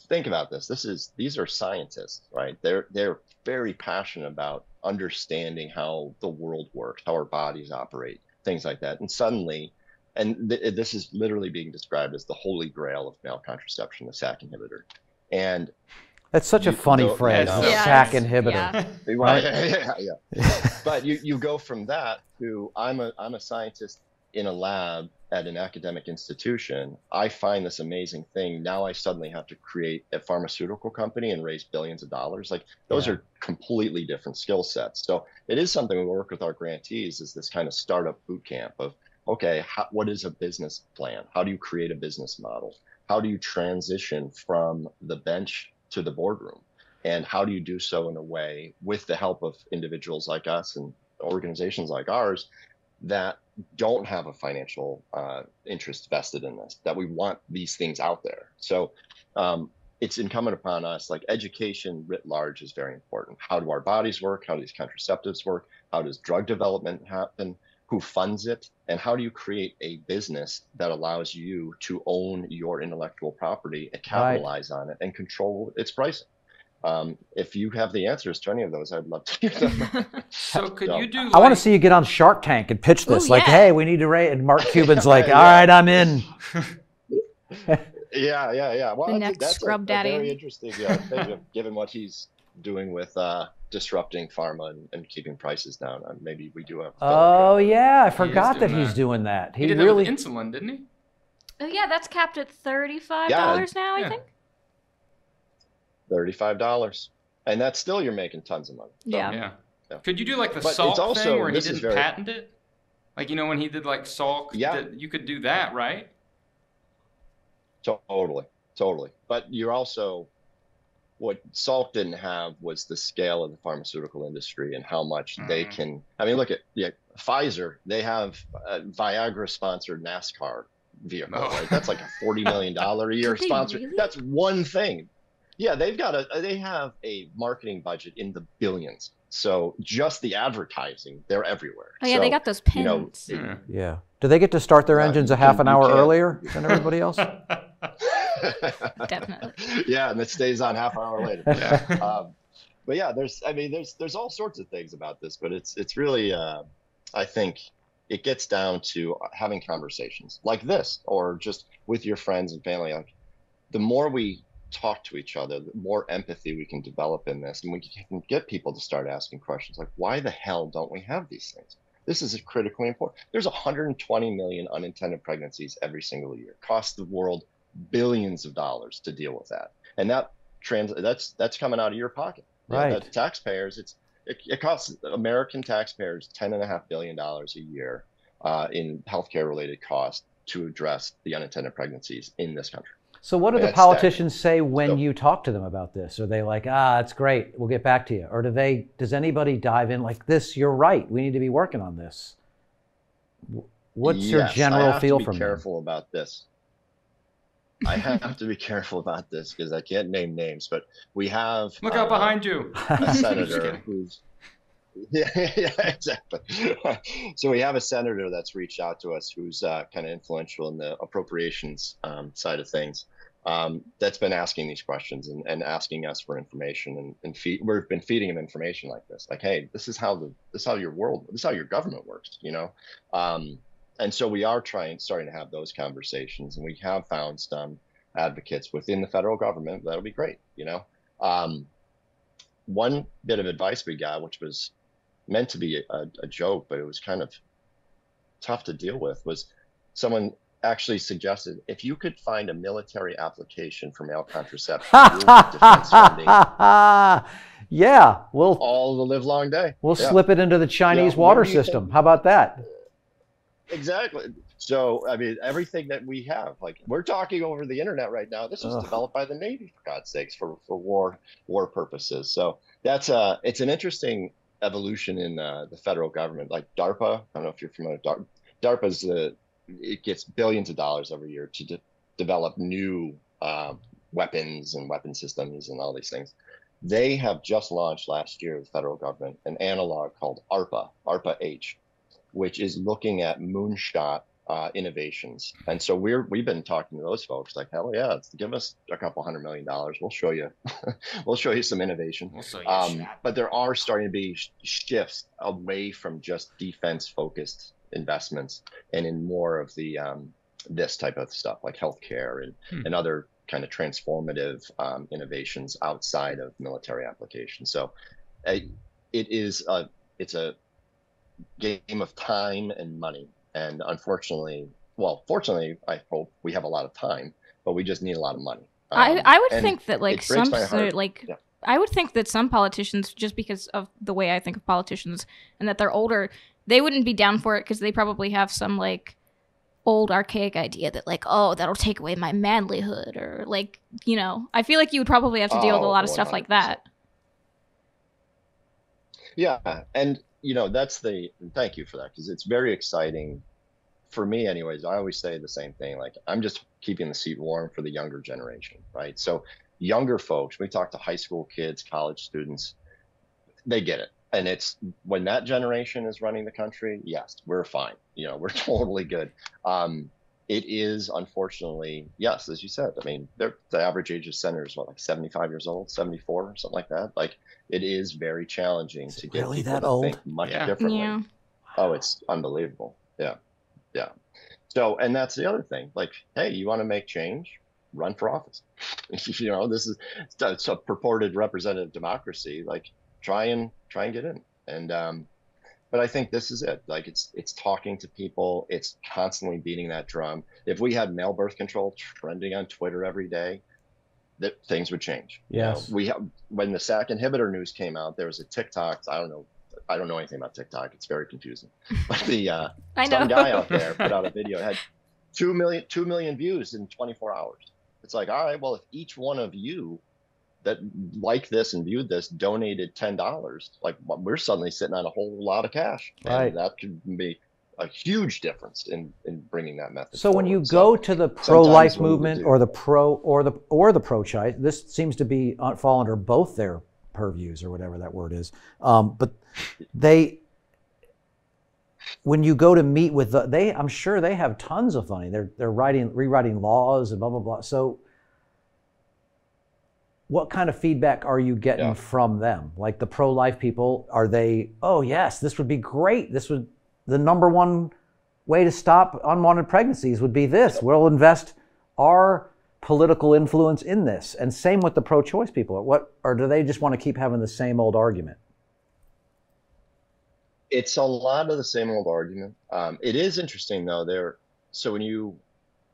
S4: think about this. These are scientists, right? They're very passionate about understanding how the world works, how our bodies operate, things like that. And suddenly, this is literally being described as the holy grail of male contraception, the SAC inhibitor. And
S2: that's such a funny phrase, the SAC inhibitor.
S4: Yeah. Right? Yeah. But you go from that to I'm a scientist in a lab at an academic institution. I find this amazing thing. Now I suddenly have to create a pharmaceutical company and raise billions of dollars. Like those are completely different skill sets. So it is something we work with our grantees, is this kind of startup boot camp of, okay, what is a business plan? How do you create a business model? How do you transition from the bench to the boardroom? And how do you do so in a way with the help of individuals like us and organizations like ours that don't have a financial interest vested in this, that we want these things out there? So it's incumbent upon us, like education writ large is very important. How do our bodies work? How do these contraceptives work? How does drug development happen? Who funds it? And how do you create a business that allows you to own your intellectual property and capitalize on it and control its pricing? If you have the answers to any of those, I'd love to hear them.
S3: So could you do
S2: I want to see you get on Shark Tank and pitch this. Hey, we need to rate. And Mark Cuban's like, all right, I'm in.
S4: Yeah. Well,
S1: the next Scrub Daddy.
S4: Very interesting thing, given what he's doing with disrupting pharma and keeping prices down. Maybe we do have.
S2: I forgot that he's doing that.
S3: He did really that with insulin, didn't he?
S1: Oh yeah, that's capped at $35 now, I think.
S4: $35, and that's still, you're making tons of money. So,
S1: yeah.
S3: Could you do like the Salk thing where he didn't patent it? Like, when he did like Salk, you could do that, right?
S4: Totally. But you're also, what Salk didn't have was the scale of the pharmaceutical industry and how much they can. Look at Pfizer. They have a Viagra-sponsored NASCAR vehicle. Right? That's like a $40 million a year sponsor. Really? That's one thing. Yeah, they have a marketing budget in the billions. So just the advertising, they're everywhere.
S1: Oh yeah, they got those pens.
S2: Yeah. Do they get to start their engines a half an hour earlier than everybody else?
S1: Definitely.
S4: Yeah, and it stays on half an hour later. Yeah. But yeah, there's all sorts of things about this, but it's really I think it gets down to having conversations like this, or just with your friends and family. Like, the more we talk to each other, the more empathy we can develop in this, and we can get people to start asking questions like, why the hell don't we have these things? This is critically important. There's 120 million unintended pregnancies every single year. Costs the world billions of dollars to deal with that, and that's coming out of your pocket.
S2: Right.
S4: The taxpayers, it costs American taxpayers $10.5 billion a year in healthcare related costs to address the unintended pregnancies in this country.
S2: So what do the politicians say when you talk to them about this? Are they like, it's great, we'll get back to you? Or does anybody dive in like, this, you're right, we need to be working on this? What's your general feel from them?
S4: I have to be careful about this. I have to be careful about this because I can't name names, but we have...
S3: Look out behind you.
S4: A senator who's... Yeah, exactly. So we have a senator that's reached out to us who's kind of influential in the appropriations side of things, that's been asking these questions and asking us for information, and we've been feeding him information like this, like, hey, this is how your government works, and so we are starting to have those conversations, and we have found some advocates within the federal government. That'll be great. One bit of advice we got, which was meant to be a joke, but it was kind of tough to deal with, was someone actually suggested, if you could find a military application for male contraception, defense funding,
S2: all
S4: the live long day.
S2: We'll slip it into the Chinese water system. How about that?
S4: Exactly. So, I mean, everything that we have, like we're talking over the internet right now, this was developed by the Navy, for God's sakes, for war purposes. So that's it's an interesting evolution in the federal government. Like DARPA, I don't know if you're familiar with DARPA's it gets billions of dollars every year to develop new weapons and weapon systems and all these things. They have just launched last year, the federal government, an analog called ARPA-H, which is looking at moonshot innovations. And so we've been talking to those folks like, hell yeah, give us a couple $100 million. We'll show you, we'll show you some innovation. But there are starting to be shifts away from just defense focused investments and in more of the this type of stuff like healthcare and other kind of transformative innovations outside of military applications. So it's a game of time and money. And unfortunately, fortunately, I hope we have a lot of time, but we just need a lot of money.
S1: I would think that I would think that some politicians, just because of the way I think of politicians and that they're older, they wouldn't be down for it because they probably have some like old archaic idea that like, oh, that'll take away my manlyhood, or like, you know, I feel like you would probably have to deal with a lot of 100%. Stuff like that.
S4: Yeah. And you know, thank you for that, because it's very exciting for me anyways. I always say the same thing, like I'm just keeping the seat warm for the younger generation, right? So younger folks, we talk to high school kids, college students, they get it. And it's when that generation is running the country, yes, we're fine. You know, we're totally good. It is unfortunately, yes, as you said, I mean, the average age of senators, like 75 years old, 74, or something like that. Like it is very challenging to get
S2: really
S4: people
S2: that
S4: to
S2: old?
S4: think much differently. Yeah. Oh, it's unbelievable. Yeah. Yeah. So, and that's the other thing, like, hey, you want to make change, run for office. You know, it's a purported representative democracy. Like try and get in. And, but I think this is it. Like it's talking to people. It's constantly beating that drum. If we had male birth control trending on Twitter every day, that things would change.
S2: Yes.
S4: You know, when the SAC inhibitor news came out, there was a TikTok. I don't know anything about TikTok. It's very confusing. But some guy out there put out a video. It had 2 million views in 24 hours. It's like, all right, well, if each one of you that liked this and viewed this donated $10, like we're suddenly sitting on a whole lot of cash.
S2: Right.
S4: And that could be a huge difference in bringing that method
S2: so
S4: forward.
S2: When you go to the pro-life movement or the pro-choice, this seems to be fall under both their purviews or whatever that word is. But when you go to meet with I'm sure they have tons of money. They're rewriting laws and blah blah blah. So what kind of feedback are you getting from them? Like the pro-life people, are they, oh yes, this would be great. This would, the number one way to stop unwanted pregnancies would be this. We'll invest our political influence in this. And same with the pro-choice people. Or do they just want to keep having the same old argument?
S4: It's a lot of the same old argument. It is interesting though. So when you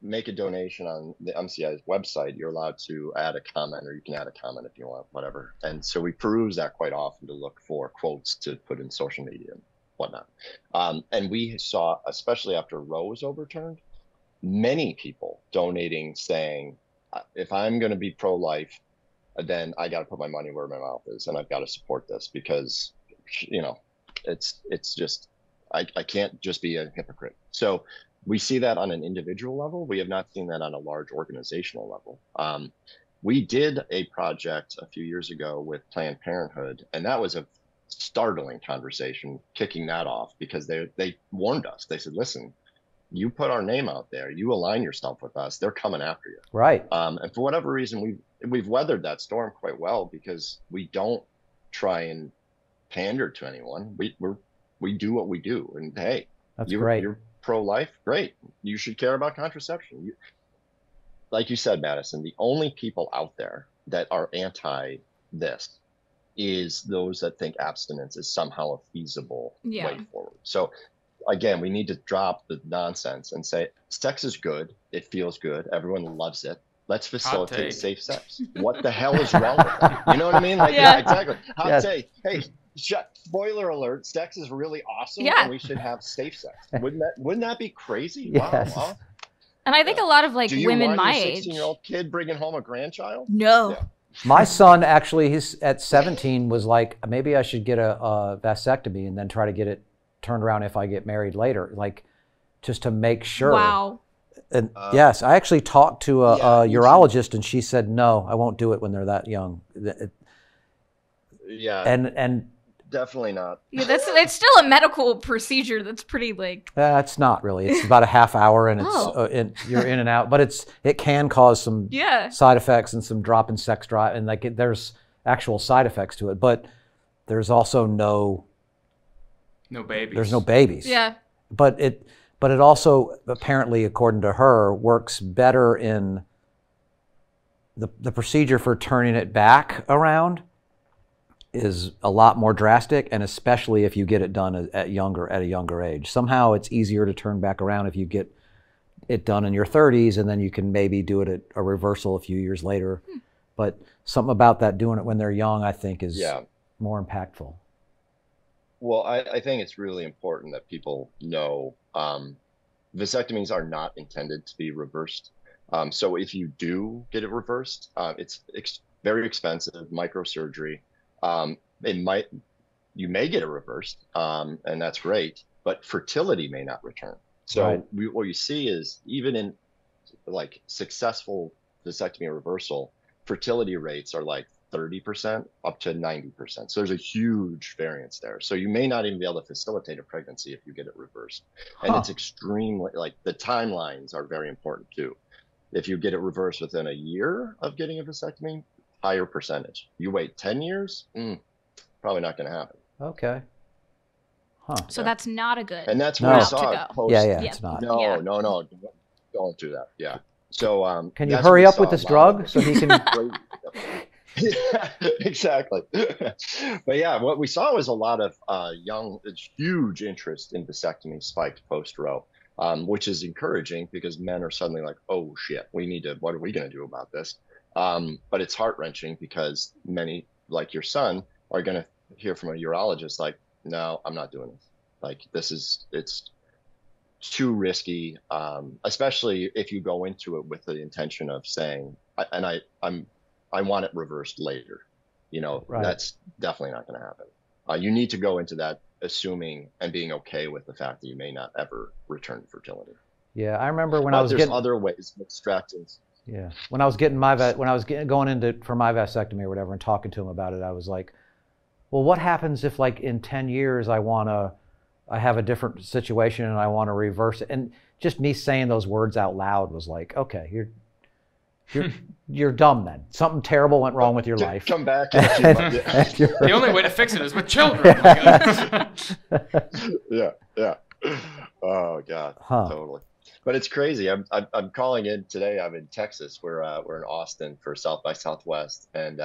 S4: make a donation on the MCI's website, you're allowed to add a comment, or you can add a comment if you want, whatever. And so we peruse that quite often to look for quotes to put in social media and whatnot. And we saw, especially after Roe was overturned, many people donating saying, if I'm going to be pro-life, then I got to put my money where my mouth is, and I've got to support this because, you know, it's just, I can't just be a hypocrite. So we see that on an individual level. We have not seen that on a large organizational level. We did a project a few years ago with Planned Parenthood, and that was a startling conversation kicking that off, because they warned us. They said, listen, you put our name out there, you align yourself with us, they're coming after you.
S2: Right.
S4: And for whatever reason, we've weathered that storm quite well, because we don't try and pander to anyone. We do what we do. And hey,
S2: that's great.
S4: You're pro-life, great. You should care about contraception. Like you said, Madison, the only people out there that are anti this is those that think abstinence is somehow a feasible way forward. So again, we need to drop the nonsense and say, sex is good. It feels good. Everyone loves it. Let's facilitate safe sex. What the hell is wrong with that? You know what I mean? Like, yeah exactly. Hot take. Hey, spoiler alert, sex is really awesome,
S1: Yeah.
S4: and we should have safe sex. Wouldn't that be crazy?
S2: Yes.
S4: Wow.
S1: And I think a lot of like women my age.
S4: Do you want your 16-year-old kid bringing home a grandchild?
S1: No.
S4: Yeah.
S2: My son actually, he's at 17, was like, maybe I should get a vasectomy and then try to get it turned around if I get married later, like just to make sure.
S1: Wow.
S2: And yes, I actually talked to a urologist, and she said, no, I won't do it when they're that young.
S4: Yeah.
S2: And
S4: definitely not.
S1: Yeah, it's still a medical procedure that's pretty like.
S2: It's not really. It's about a half hour, and it's you're in and out. But it can cause some side effects and some drop in sex drive, and like there's actual side effects to it. But there's also no
S3: babies.
S2: There's no babies.
S1: Yeah.
S2: But it also apparently, according to her, works better in the procedure for turning it back around is a lot more drastic, and especially if you get it done at a younger age. Somehow it's easier to turn back around if you get it done in your 30s, and then you can maybe do it at a reversal a few years later. But something about that, doing it when they're young, I think is more impactful.
S4: Well, I think it's really important that people know vasectomies are not intended to be reversed. So if you do get it reversed, it's very expensive, microsurgery. You may get it reversed, and that's great, but fertility may not return. So what you see is even in like successful vasectomy reversal, fertility rates are like 30% up to 90%. So there's a huge variance there. So you may not even be able to facilitate a pregnancy if you get it reversed. And it's extremely, like, the timelines are very important too. If you get it reversed within a year of getting a vasectomy, higher percentage. You wait 10 years, probably not going to happen.
S2: Okay.
S1: So that's not a good.
S4: And that's what I saw.
S2: It's not.
S4: No, don't do that. Yeah. So
S2: can you hurry up with this drug so he can?
S4: Yeah, exactly. But yeah, what we saw was a lot of huge interest in vasectomy spiked post-Roe, which is encouraging because men are suddenly like, oh shit, what are we going to do about this? But it's heart-wrenching because many, like your son, are going to hear from a urologist like, no, I'm not doing this. Like, it's too risky, especially if you go into it with the intention of saying, I want it reversed later. That's definitely not going to happen. You need to go into that assuming and being okay with the fact that you may not ever return to fertility.
S2: Yeah, I remember when
S4: there's other ways of extracting.
S2: Yeah, when I was going into for my vasectomy or whatever and talking to him about it, I was like, well, what happens if like in 10 years I have a different situation and I want to reverse it? And just me saying those words out loud was like, okay, you're dumb then. Something terrible went wrong with your life.
S4: Come back. The
S3: only way to fix it is with children.
S4: Yeah. Oh God, totally. But it's crazy. I'm calling in today. I'm in Texas. We're in Austin for South by Southwest, and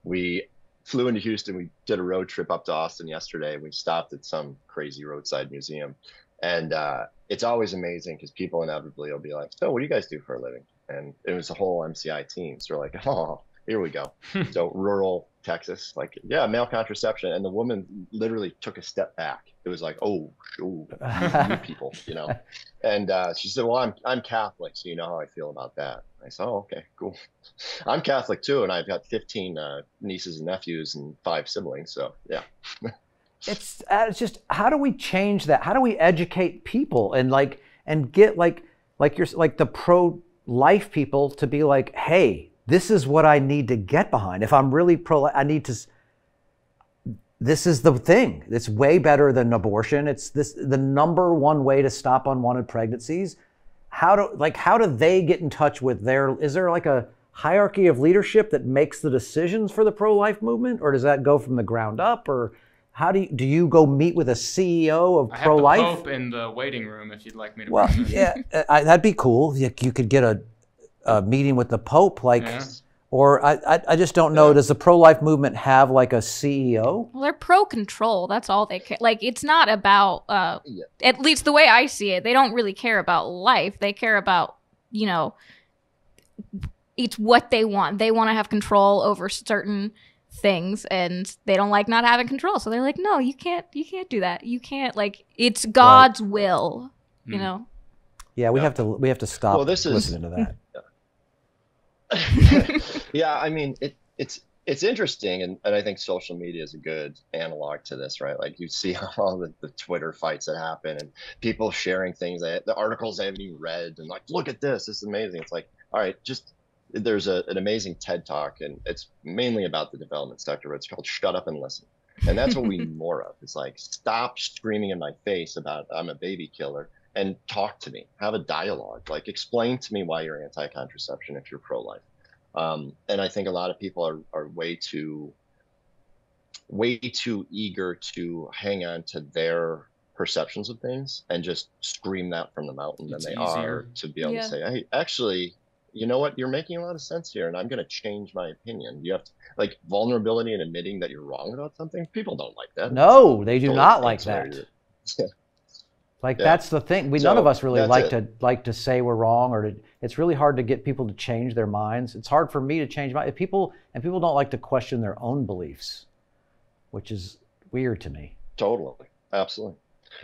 S4: we flew into Houston. We did a road trip up to Austin yesterday, and we stopped at some crazy roadside museum. And it's always amazing because people inevitably will be like, so what do you guys do for a living? And it was a whole MCI team. So we're like, oh, here we go. So rural Texas, like, yeah, male contraception. And the woman literally took a step back. It was like, oh, you people, And she said, well, I'm Catholic, so you know how I feel about that. I said, oh, okay, cool. I'm Catholic too, and I've got 15 nieces and nephews and 5 siblings. So yeah.
S2: It's just, how do we change that? How do we educate people and get the pro-life people to be like, hey, this is what I need to get behind. If I'm really this is the thing. It's way better than abortion. It's the number one way to stop unwanted pregnancies. How do they get in touch with is there like a hierarchy of leadership that makes the decisions for the pro-life movement, or does that go from the ground up, or how do you go meet with a CEO of pro-life?
S3: I have the Pope in the waiting room if you'd like me to.
S2: Well, yeah, that'd be cool. You could get a meeting with the Pope, or I just don't know. Does the pro-life movement have like a CEO?
S1: Well, they're pro-control. That's all they care. Like, it's not about, at least the way I see it, they don't really care about life. They care about, it's what they want. They want to have control over certain things, and they don't like not having control. So they're like, no, you can't do that. You can't, like, it's God's will, you know?
S2: Yeah, we have to stop listening to that.
S4: Yeah, I mean, it's interesting, and I think social media is a good analog to this, right? Like, you see all the Twitter fights that happen, and people sharing things, the articles they haven't even read, and like, look at this is amazing. It's like, all right, there's an amazing TED Talk, and it's mainly about the development sector. It's called Shut Up and Listen. And that's what we need more of. It's like, stop screaming in my face about I'm a baby killer and talk to me, have a dialogue, like, explain to me why you're anti-contraception if you're pro-life. And I think a lot of people are way too eager to hang on to their perceptions of things and just scream that from the mountain than they are to be able to say, hey, actually, you know what, you're making a lot of sense here, and I'm going to change my opinion. You have to, like, vulnerability and admitting that you're wrong about something. People don't like that.
S2: No, they do not like that. Like, that's the thing. None of us really like to say we're wrong, or it's really hard to get people to change their minds. It's hard for me to change my people don't like to question their own beliefs, which is weird to me.
S4: Totally. Absolutely.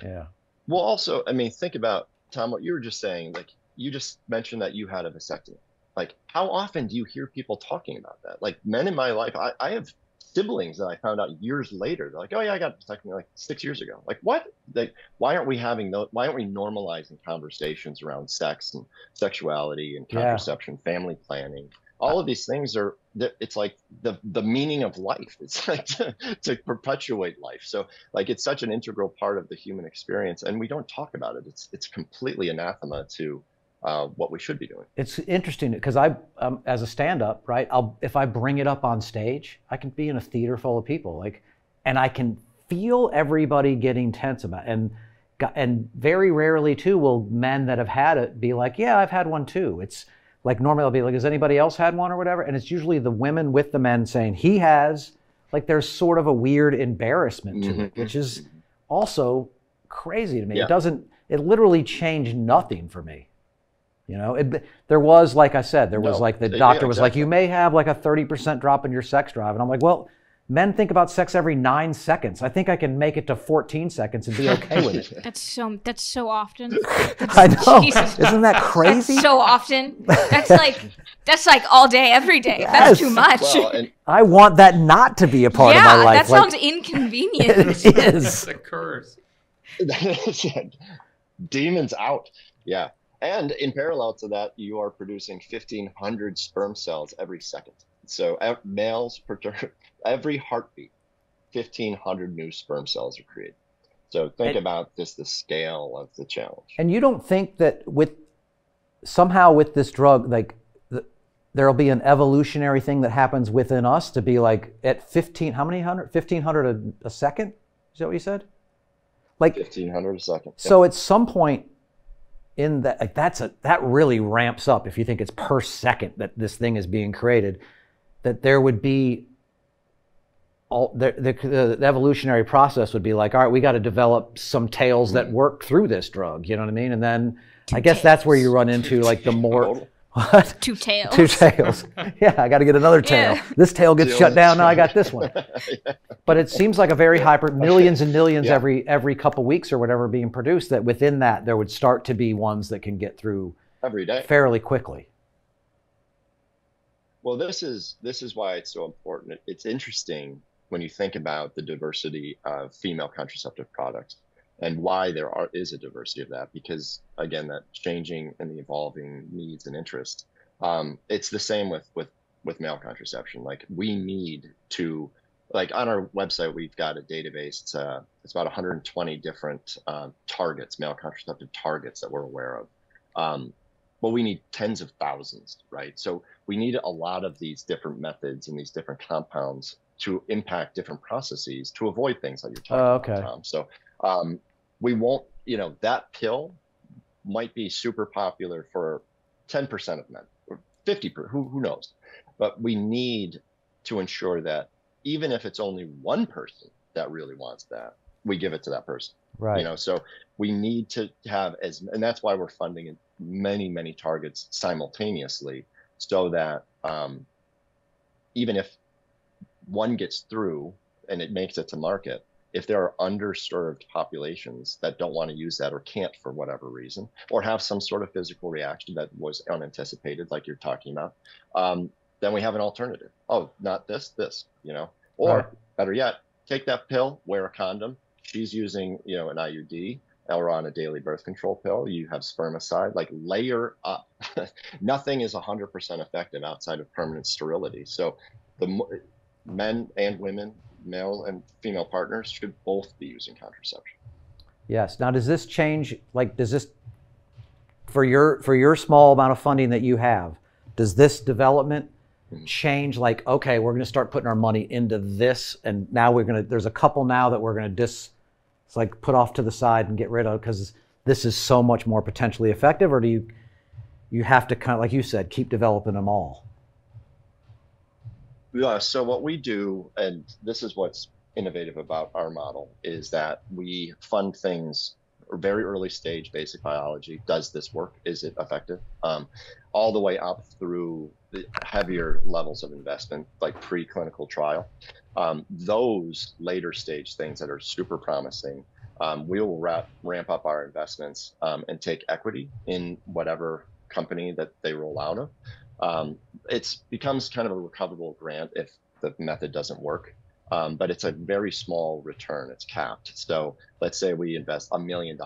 S2: Yeah.
S4: Well, also, I mean, think about, Tom, what you were just saying. Like, you just mentioned that you had a vasectomy. Like, how often do you hear people talking about that? Like, men in my life, I have siblings that I found out years later. They're like, oh yeah, I got a vasectomy like 6 years ago. Like, what? Like, why aren't we normalizing conversations around sex and sexuality and contraception, family planning? All of these things it's like the meaning of life. It's like to perpetuate life. So, like, it's such an integral part of the human experience, and we don't talk about it. It's completely anathema to what we should be doing.
S2: It's interesting because I, as a stand-up, right? If I bring it up on stage, I can be in a theater full of people, like, and I can feel everybody getting tense about it. And very rarely too will men that have had it be like, yeah, I've had one too. It's like, normally I'll be like, has anybody else had one or whatever? And it's usually the women with the men saying he has. Like, there's sort of a weird embarrassment to it, which is also crazy to me. It literally changed nothing for me. You know, there was, like I said, the doctor was like, you may have like a 30% drop in your sex drive. And I'm like, well, men think about sex every 9 seconds. I think I can make it to 14 seconds and be okay with it.
S1: That's so often.
S2: I know. Jesus. Isn't that crazy?
S1: That's so often. That's like all day, every day. Yes. That's too much. Well,
S2: I want that not to be a part of my life.
S1: That sounds inconvenient.
S2: It is.
S3: It's a curse.
S4: Demons out. Yeah. And in parallel to that, you are producing 1,500 sperm cells every second. So males, every heartbeat, 1,500 new sperm cells are created. So think about the scale of the challenge.
S2: And you don't think that somehow with this drug, like, there'll be an evolutionary thing that happens within us to be like at 1,500 a second? Is that what you said? Like
S4: 1,500 a second.
S2: So at some point, in that, like, that really ramps up if you think it's per second that this thing is being created, that there would be the evolutionary process would be like, all right, we got to develop some tails that work through this drug, you know what I mean? And then I guess that's where you run into like the more what?
S1: 2 tails.
S2: 2 tails. Yeah, I got to get another tail. Yeah. This tail gets shut down. Now I got this one. But it seems like a very millions and millions every couple weeks or whatever being produced, that within that there would start to be ones that can get through
S4: every day
S2: fairly quickly.
S4: Well, this is why it's so important. It's interesting when you think about the diversity of female contraceptive products and why there is a diversity of that, because again, that changing and the evolving needs and interests. It's the same with male contraception. Like, we need to, like, on our website, we've got a database. It's about 120 different targets, male contraceptive targets that we're aware of. Well, we need tens of thousands, right? So we need a lot of these different methods and these different compounds to impact different processes to avoid things like you're talking about, Tom. So we won't, that pill might be super popular for 10% of men, or 50%, who knows? But we need to ensure that even if it's only one person that really wants that, we give it to that person.
S2: Right.
S4: So we need to have and that's why we're funding many, many targets simultaneously, so that even if one gets through and it makes it to market, if there are underserved populations that don't want to use that or can't for whatever reason, or have some sort of physical reaction that was unanticipated, like you're talking about, then we have an alternative. Oh, not this, you know, or better yet, take that pill, wear a condom. She's using, you know, an IUD or on a daily birth control pill. You have spermicide, like layer up. Nothing is 100% effective outside of permanent sterility. So the men and women, male and female partners, should both be using contraception.
S2: Yes. Now, does this change, like, does this, for your small amount of funding that you have, does this development change, like, okay, we're going to start putting our money into this, and now there's a couple now that we're going to it's like put off to the side and get rid of because this is so much more potentially effective? Or do you have to kind of, like you said, keep developing them all?
S4: Yeah, so what we do, and this is what's innovative about our model, is that we fund things very early stage basic biology. Does this work? Is it effective? All the way up through the heavier levels of investment, like preclinical trial. Those later stage things that are super promising, we will ramp up our investments and take equity in whatever company that they roll out of. It becomes kind of a recoverable grant if the method doesn't work. But it's a very small return. It's capped. So let's say we invest $1 million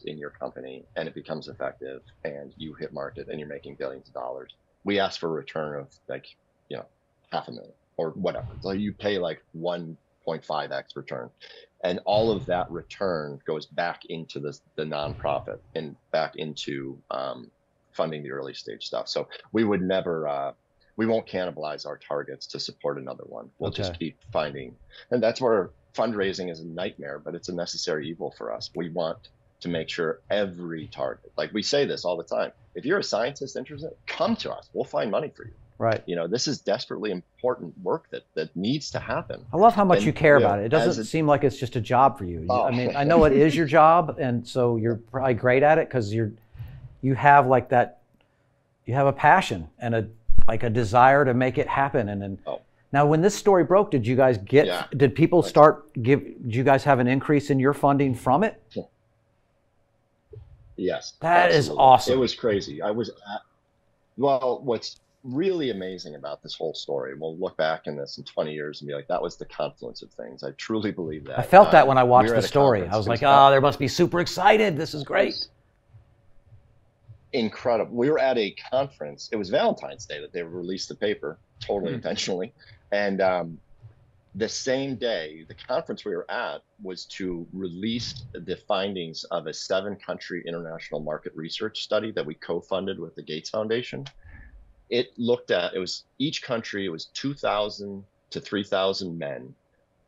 S4: in your company and it becomes effective and you hit market and you're making billions of dollars. We ask for a return of like, you know, $500,000 or whatever. So you pay like 1.5x return. And all of that return goes back into the nonprofit and back into funding the early stage stuff. So we would never, we won't cannibalize our targets to support another one. We'll just keep finding. And that's where fundraising is a nightmare, but it's a necessary evil for us. We want to make sure every target, like we say this all the time, if you're a scientist interested, come to us. We'll find money for you.
S2: Right.
S4: You know, this is desperately important work that needs to happen.
S2: I love how much you care about it. It doesn't seem like it's just a job for you. I mean, I know it is your job, and so you're probably great at it because you have like that, you have a passion and a desire to make it happen. And then now when this story broke, did you guys did people did you guys have an increase in your funding from it?
S4: Yes.
S2: That is awesome.
S4: It was crazy. Well, what's really amazing about this whole story, we'll look back in this in 20 years and be like, that was the confluence of things. I truly believe that.
S2: I felt that when I watched the story. I was like, oh, they must be super excited. This is great.
S4: Incredible. We were at a conference. It was Valentine's Day that they released the paper, totally intentionally. And the same day, the conference we were at was to release the findings of a 7-country international market research study that we co-funded with the Gates Foundation. It looked at, each country, it was 2,000 to 3,000 men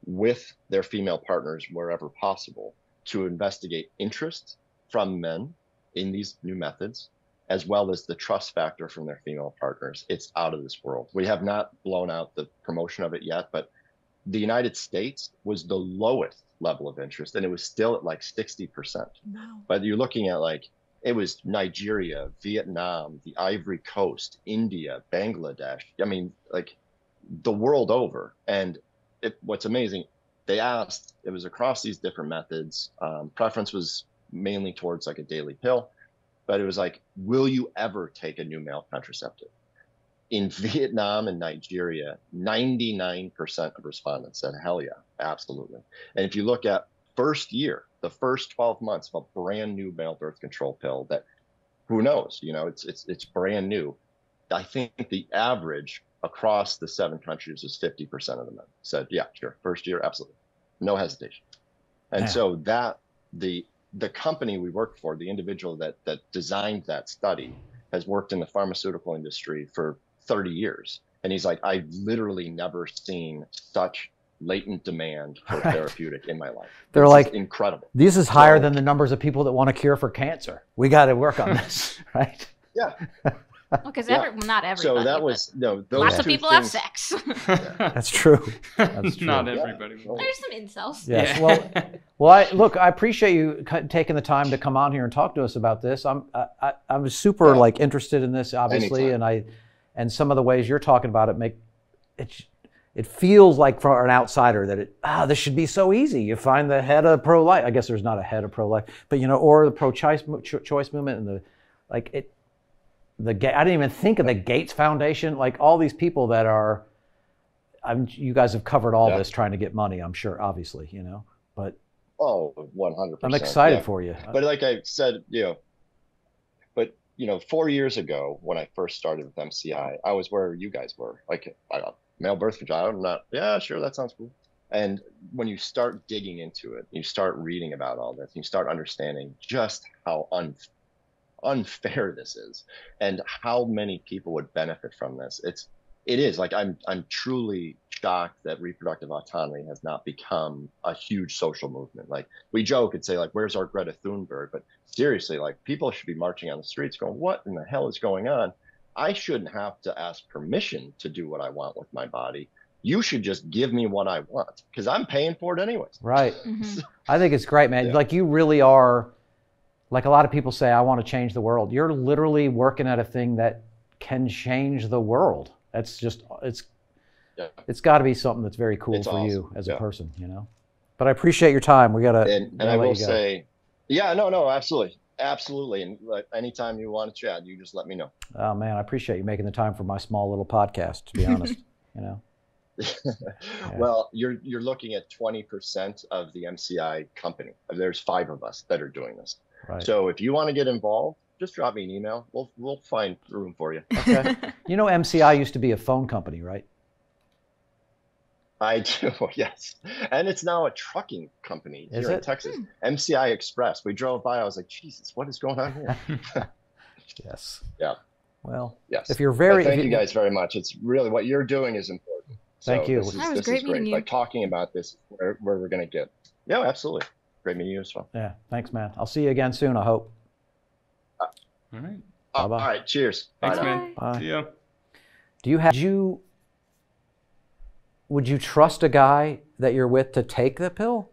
S4: with their female partners wherever possible to investigate interest from men in these new methods, as well as the trust factor from their female partners. It's out of this world. We have not blown out the promotion of it yet, but the United States was the lowest level of interest, and it was still at like 60%. Wow. But you're looking at like, it was Nigeria, Vietnam, the Ivory Coast, India, Bangladesh. I mean, like the world over. And what's amazing, they asked, it was across these different methods. Preference was mainly towards like a daily pill, but it was like, will you ever take a new male contraceptive? In Vietnam and Nigeria, 99% of respondents said, hell yeah, absolutely. And if you look at first year, the first 12 months of a brand new male birth control pill that, who knows, you know, it's brand new. I think the average across the 7 countries is 50% of the men said, yeah, sure, first year, absolutely, no hesitation. And so that the company we worked for, the individual that designed that study, has worked in the pharmaceutical industry for 30 years. And he's like, I've literally never seen such latent demand for therapeutic in my life.
S2: They're like,
S4: incredible.
S2: This is higher than the numbers of people that want a cure for cancer. We got to work on this, right?
S4: Yeah.
S1: Because not everybody.
S4: So that was
S1: lots of people have sex.
S2: That's true. That's true.
S3: Not everybody.
S1: There's some incels.
S2: Yes. Well, I appreciate you taking the time to come on here and talk to us about this. I'm super interested in this, obviously, and some of the ways you're talking about it it feels like for an outsider that this should be so easy. You find the head of pro-life. I guess there's not a head of pro-life, but or the pro-choice movement and I didn't even think of the Gates Foundation, like all these people that are. You guys have covered all this trying to get money, I'm sure, obviously, but
S4: 100%.
S2: I'm excited for you.
S4: But like I said, 4 years ago when I first started with MCI, I was where you guys were, like male birth control. I'm not, yeah, sure, that sounds cool. And when you start digging into it, you start reading about all this, you start understanding just how unfair this is and how many people would benefit from this. It is like I'm truly shocked that reproductive autonomy has not become a huge social movement. Like we joke and say like, where's our Greta Thunberg? But seriously, like people should be marching on the streets going, what in the hell is going on? I shouldn't have to ask permission to do what I want with my body. You should just give me what I want because I'm paying for it anyways.
S2: Right. Mm-hmm. I think it's great, man. Yeah. Like you really are, like a lot of people say, I want to change the world. You're literally working at a thing that can change the world. That's just, it's got to be something that's very cool for you as a person, But I appreciate your time. We got to.
S4: And I will say, no, absolutely. Absolutely. And anytime you want to chat, you just let me know.
S2: Oh, man, I appreciate you making the time for my small little podcast, to be honest, Yeah.
S4: Well, you're looking at 20% of the MCI company. There's 5 of us that are doing this. Right. So if you want to get involved, just drop me an email. We'll find room for you.
S2: Okay. MCI used to be a phone company, right?
S4: I do, yes. And it's now a trucking company here in Texas. MCI Express. We drove by. I was like, Jesus, what is going on here?
S2: Yes.
S4: Yeah.
S2: Well,
S4: yes.
S2: If you're very,
S4: thank you guys very much. It's really what you're doing is important.
S2: Thank you.
S1: This was great meeting you.
S4: Like talking about this, where we're going to get. Yeah, absolutely. Great meeting you as well.
S2: Yeah. Thanks, man. I'll see you again soon, I hope.
S3: All right.
S4: All right. Cheers.
S3: Thanks,
S4: Bye
S3: man.
S2: Bye.
S3: See ya.
S2: Would you trust a guy that you're with to take the pill?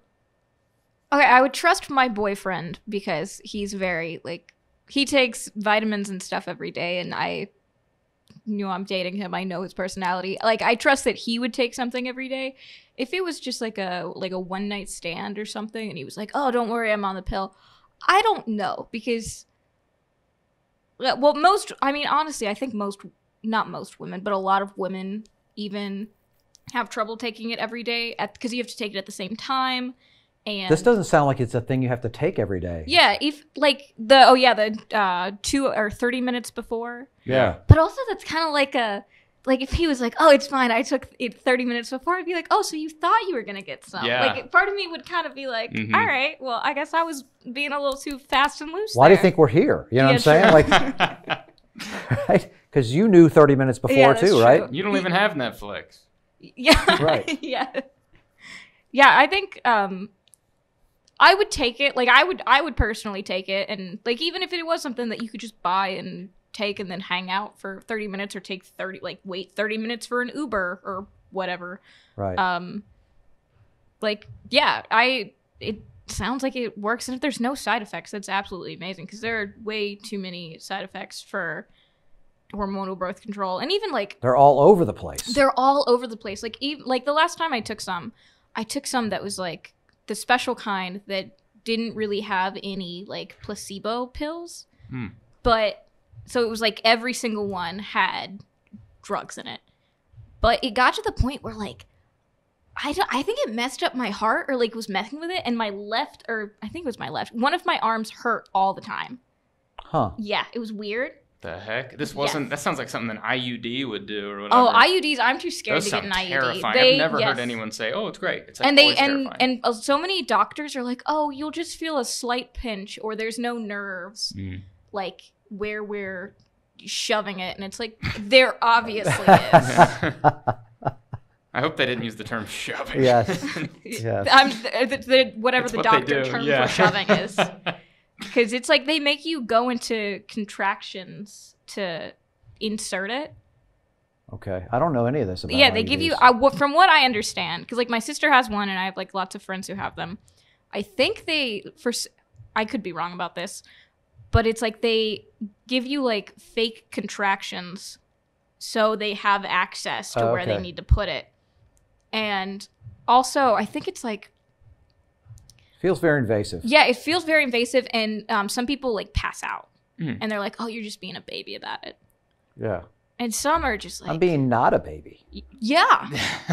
S1: Okay, I would trust my boyfriend because he's very, he takes vitamins and stuff every day, and I'm dating him. I know his personality. I trust that he would take something every day. If it was just like a one-night stand or something, and he was like, oh, don't worry, I'm on the pill. I don't know, because... Well, honestly, I think not most women, but a lot of women even have trouble taking it every day because you have to take it at the same time. And
S2: this doesn't sound like it's a thing you have to take every day.
S1: Yeah, if the 2 or 30 minutes before.
S2: Yeah.
S1: But also that's kind of like if he was like, oh, it's fine, I took it 30 minutes before, I'd be like, oh, so you thought you were going to get some.
S3: Yeah.
S1: Part of me would kind of be like, all right, well, I guess I was being a little too fast and loose
S2: Why do you think we're here? You know what I'm saying? Right? Because you knew 30 minutes before too, right?
S3: You don't even have Netflix.
S1: Yeah.
S2: Right.
S1: Yeah. Yeah, I think I would take it. I would personally take it, and even if it was something that you could just buy and take and then hang out for 30 minutes or wait 30 minutes for an Uber or whatever.
S2: Right.
S1: It sounds like it works, and if there's no side effects, that's absolutely amazing, because there are way too many side effects for hormonal birth control, and even
S2: they're all over the place.
S1: They're all over the place. The last time I took some that was the special kind that didn't really have any placebo pills, but so it was every single one had drugs in it. But it got to the point where I think it messed up my heart, or was messing with it, and my left, or I think it was my left, one of my arms hurt all the time.
S2: Huh.
S1: Yeah, it was weird.
S3: The heck? This wasn't. That sounds like something an IUD would do, or whatever.
S1: Oh, IUDs! I'm too scared to get an IUD.
S3: Terrifying. I've never heard anyone say, "Oh, it's great." It's
S1: and so many doctors are like, "Oh, you'll just feel a slight pinch, or there's no nerves, where we're shoving it," and it's there obviously is.
S3: I hope they didn't use the term shoving.
S2: Yes.
S1: Yes. Whatever the doctor term for shoving is. Because it's they make you go into contractions to insert it.
S2: Okay. I don't know any of this about
S1: Yeah, they give you, from what I understand, because my sister has one and I have lots of friends who have them. I think I could be wrong about this, but it's they give you fake contractions so they have access to where they need to put it. And also, I think it's like...
S2: Feels very invasive.
S1: Yeah, it feels very invasive. And some people like pass out. And they're like, oh, you're just being a baby about it.
S2: Yeah.
S1: And some are just like...
S2: I'm being not a baby.
S1: Yeah.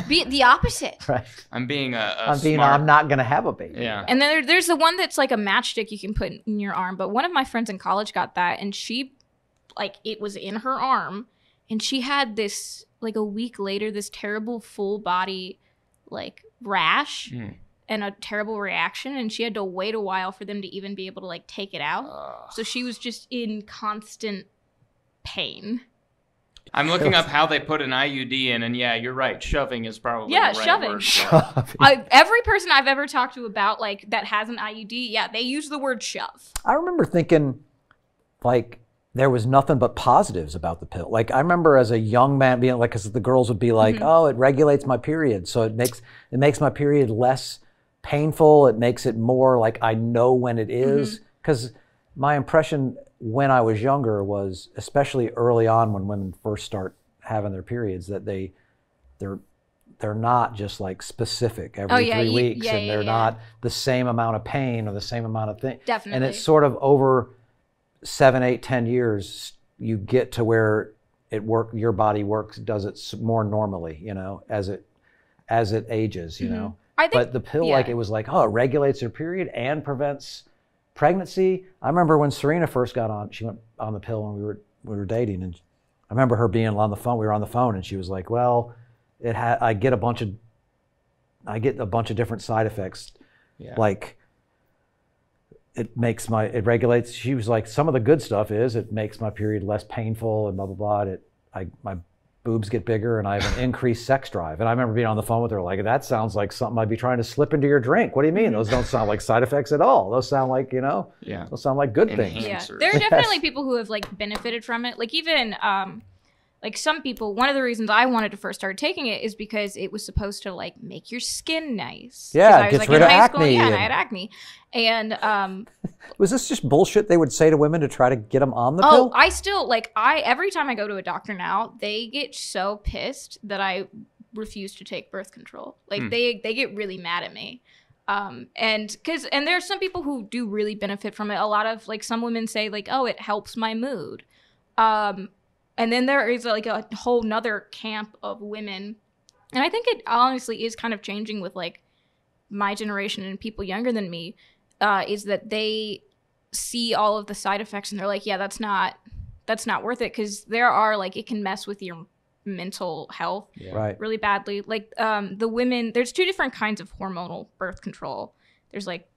S1: Be the opposite.
S2: Right.
S3: I'm being
S2: I'm not going to have a baby.
S3: Yeah.
S1: And then there's the one that's like a matchstick you can put in your arm. But one of my friends in college got that. And she, like, it was in her arm. And she had this, like, a week later, this terrible full body, like, rash. And a terrible reaction, and she had to wait a while for them to even be able to like take it out. So she was just in constant pain.
S3: I'm looking up how they put an IUD in, and yeah, you're right. Shoving is probably the right
S1: shoving.
S3: word.
S2: Shoving.
S1: Every person I've ever talked to about like that has an IUD, yeah, they use the word shove.
S2: I remember thinking, like, there was nothing but positives about the pill. Like, I remember as a young man being like, because the girls would be like, oh, it regulates my period, so it makes my period less painful. It makes it more like I know when it is. Because my impression when I was younger was, especially early on when women first start having their periods, that they're not just like specific every 3 weeks, and they're not the same amount of pain or the same amount of thing.
S1: Definitely.
S2: And it's sort of over 7, 8, 10 years, you get to where your body does it more normally, you know, as it ages, you know. But the pill, like, it was like, oh, it regulates your period and prevents pregnancy. I remember when Serena first got on, she went on the pill when we were dating, and I remember her being on the phone. We were on the phone, and she was like, well, I get a bunch of different side effects. Yeah. Like, it regulates. She was like, some of the good stuff is it makes my period less painful and blah, blah, blah. My boobs get bigger and I have an increased sex drive. And I remember being on the phone with her like, that sounds like something I'd be trying to slip into your drink. What do you mean? Those don't sound like side effects at all. Those sound like, those sound like good things.
S1: Yeah. There are definitely people who have like benefited from it. Like even like some people, one of the reasons I wanted to first start taking it is because it was supposed to like make your skin nice.
S2: Yeah,
S1: I was
S2: gets rid of acne.
S1: Yeah, and I had acne. And
S2: was this just bullshit they would say to women to try to get them on the pill?
S1: I still every time I go to a doctor now, they get so pissed that I refuse to take birth control. Like they get really mad at me. And there's some people who do really benefit from it. A lot of like some women say like, oh, it helps my mood. And then there is like a whole nother camp of women. And I think it honestly is kind of changing with like my generation and people younger than me, is that they see all of the side effects and they're like, yeah, that's not worth it. Cause there are like, it can mess with your mental health really badly. Like the women, there's 2 different kinds of hormonal birth control. There's like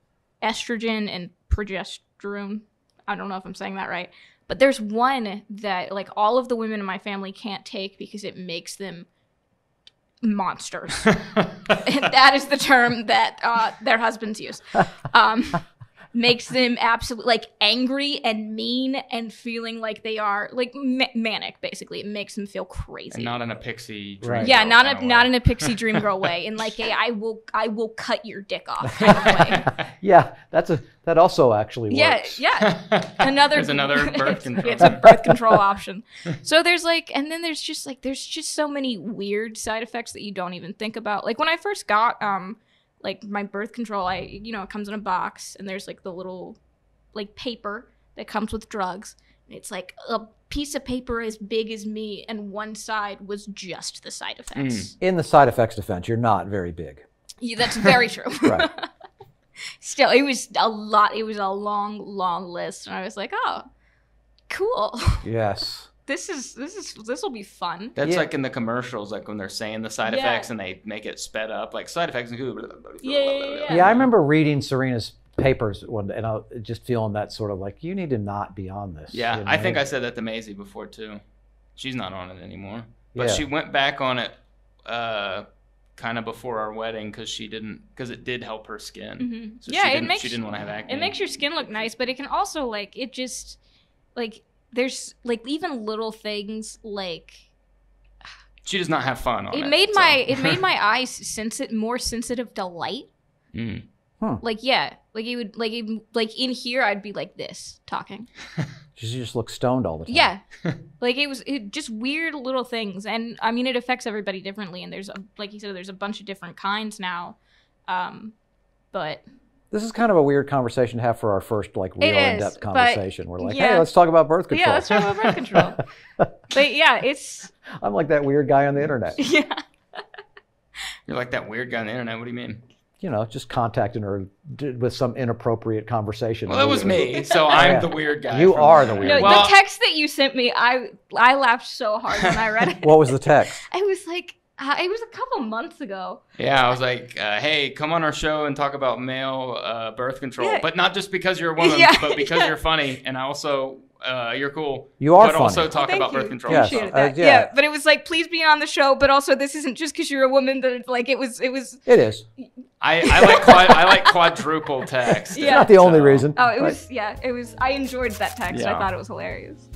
S1: estrogen and progesterone. I don't know if I'm saying that right. But there's one that like all of the women in my family can't take because it makes them monsters. And that is the term that their husbands use. Makes them absolutely like angry and mean and feeling like they are like manic. Basically, it makes them feel crazy.
S3: And not in a pixie dream girl
S1: not in a pixie dream girl way. In like I will cut your dick off kind of way.
S2: Yeah, that also actually works.
S1: Yeah.
S3: There's another birth control.
S1: It's a birth control option. So there's like, and then there's just so many weird side effects that you don't even think about. Like when I first got like my birth control, it comes in a box and there's like the little like paper that comes with drugs. And it's like a piece of paper as big as me and one side was just the side effects.
S2: In the side effects defense, you're not very big.
S1: Yeah, that's very true.
S2: Right.
S1: Still, it was a lot. It was a long, long list. And I was like, oh, cool.
S2: Yes.
S1: This will be fun.
S3: That's like in the commercials, like when they're saying the side effects and they make it sped up, like side effects.
S1: Yeah,
S2: I remember reading Serena's papers one day, and I just feeling that sort of like, you need to not be on this.
S3: Yeah, I think I said that to Maisie before too. She's not on it anymore, but she went back on it kind of before our wedding because it did help her skin.
S1: Mm-hmm.
S3: So she didn't want to have acne.
S1: It makes your skin look nice, but it can also like it just like. There's like even little things like
S3: she does not have fun on it.
S1: It made my eyes more sensitive to light. Like, yeah, like he would, like in here, I'd be like this talking.
S2: She just looks stoned all the time.
S1: Yeah, like it just weird little things, and I mean, it affects everybody differently. And there's like you said, there's a bunch of different kinds now, but.
S2: This is kind of a weird conversation to have for our first like real in-depth conversation. We're like,
S1: yeah.
S2: hey, let's talk about birth control.
S1: Yeah, let's talk about birth control. But yeah, it's.
S2: I'm like that weird guy on the internet.
S1: Yeah.
S3: You're like that weird guy on the internet. What do you mean?
S2: You know, just contacting her with some inappropriate conversation.
S3: Well, that was me, so I'm the weird guy.
S2: You are the weird guy.
S1: No, the text that you sent me, I laughed so hard when I read it.
S2: What was the text?
S1: I was like, it was a couple months ago.
S3: Yeah, I was like, hey, come on our show and talk about male birth control. But not just because you're a woman, but because you're funny. And I also, you're cool.
S2: You are
S3: but
S2: funny.
S3: also talk about birth control.
S2: Yes.
S1: Yeah, but it was like, please be on the show. But also, this isn't just because you're a woman. That it, like it was.
S2: It is.
S3: I like quadruple text.
S2: It's not the only reason.
S1: Oh, it was. Yeah, it was. I enjoyed that text. I thought it was hilarious.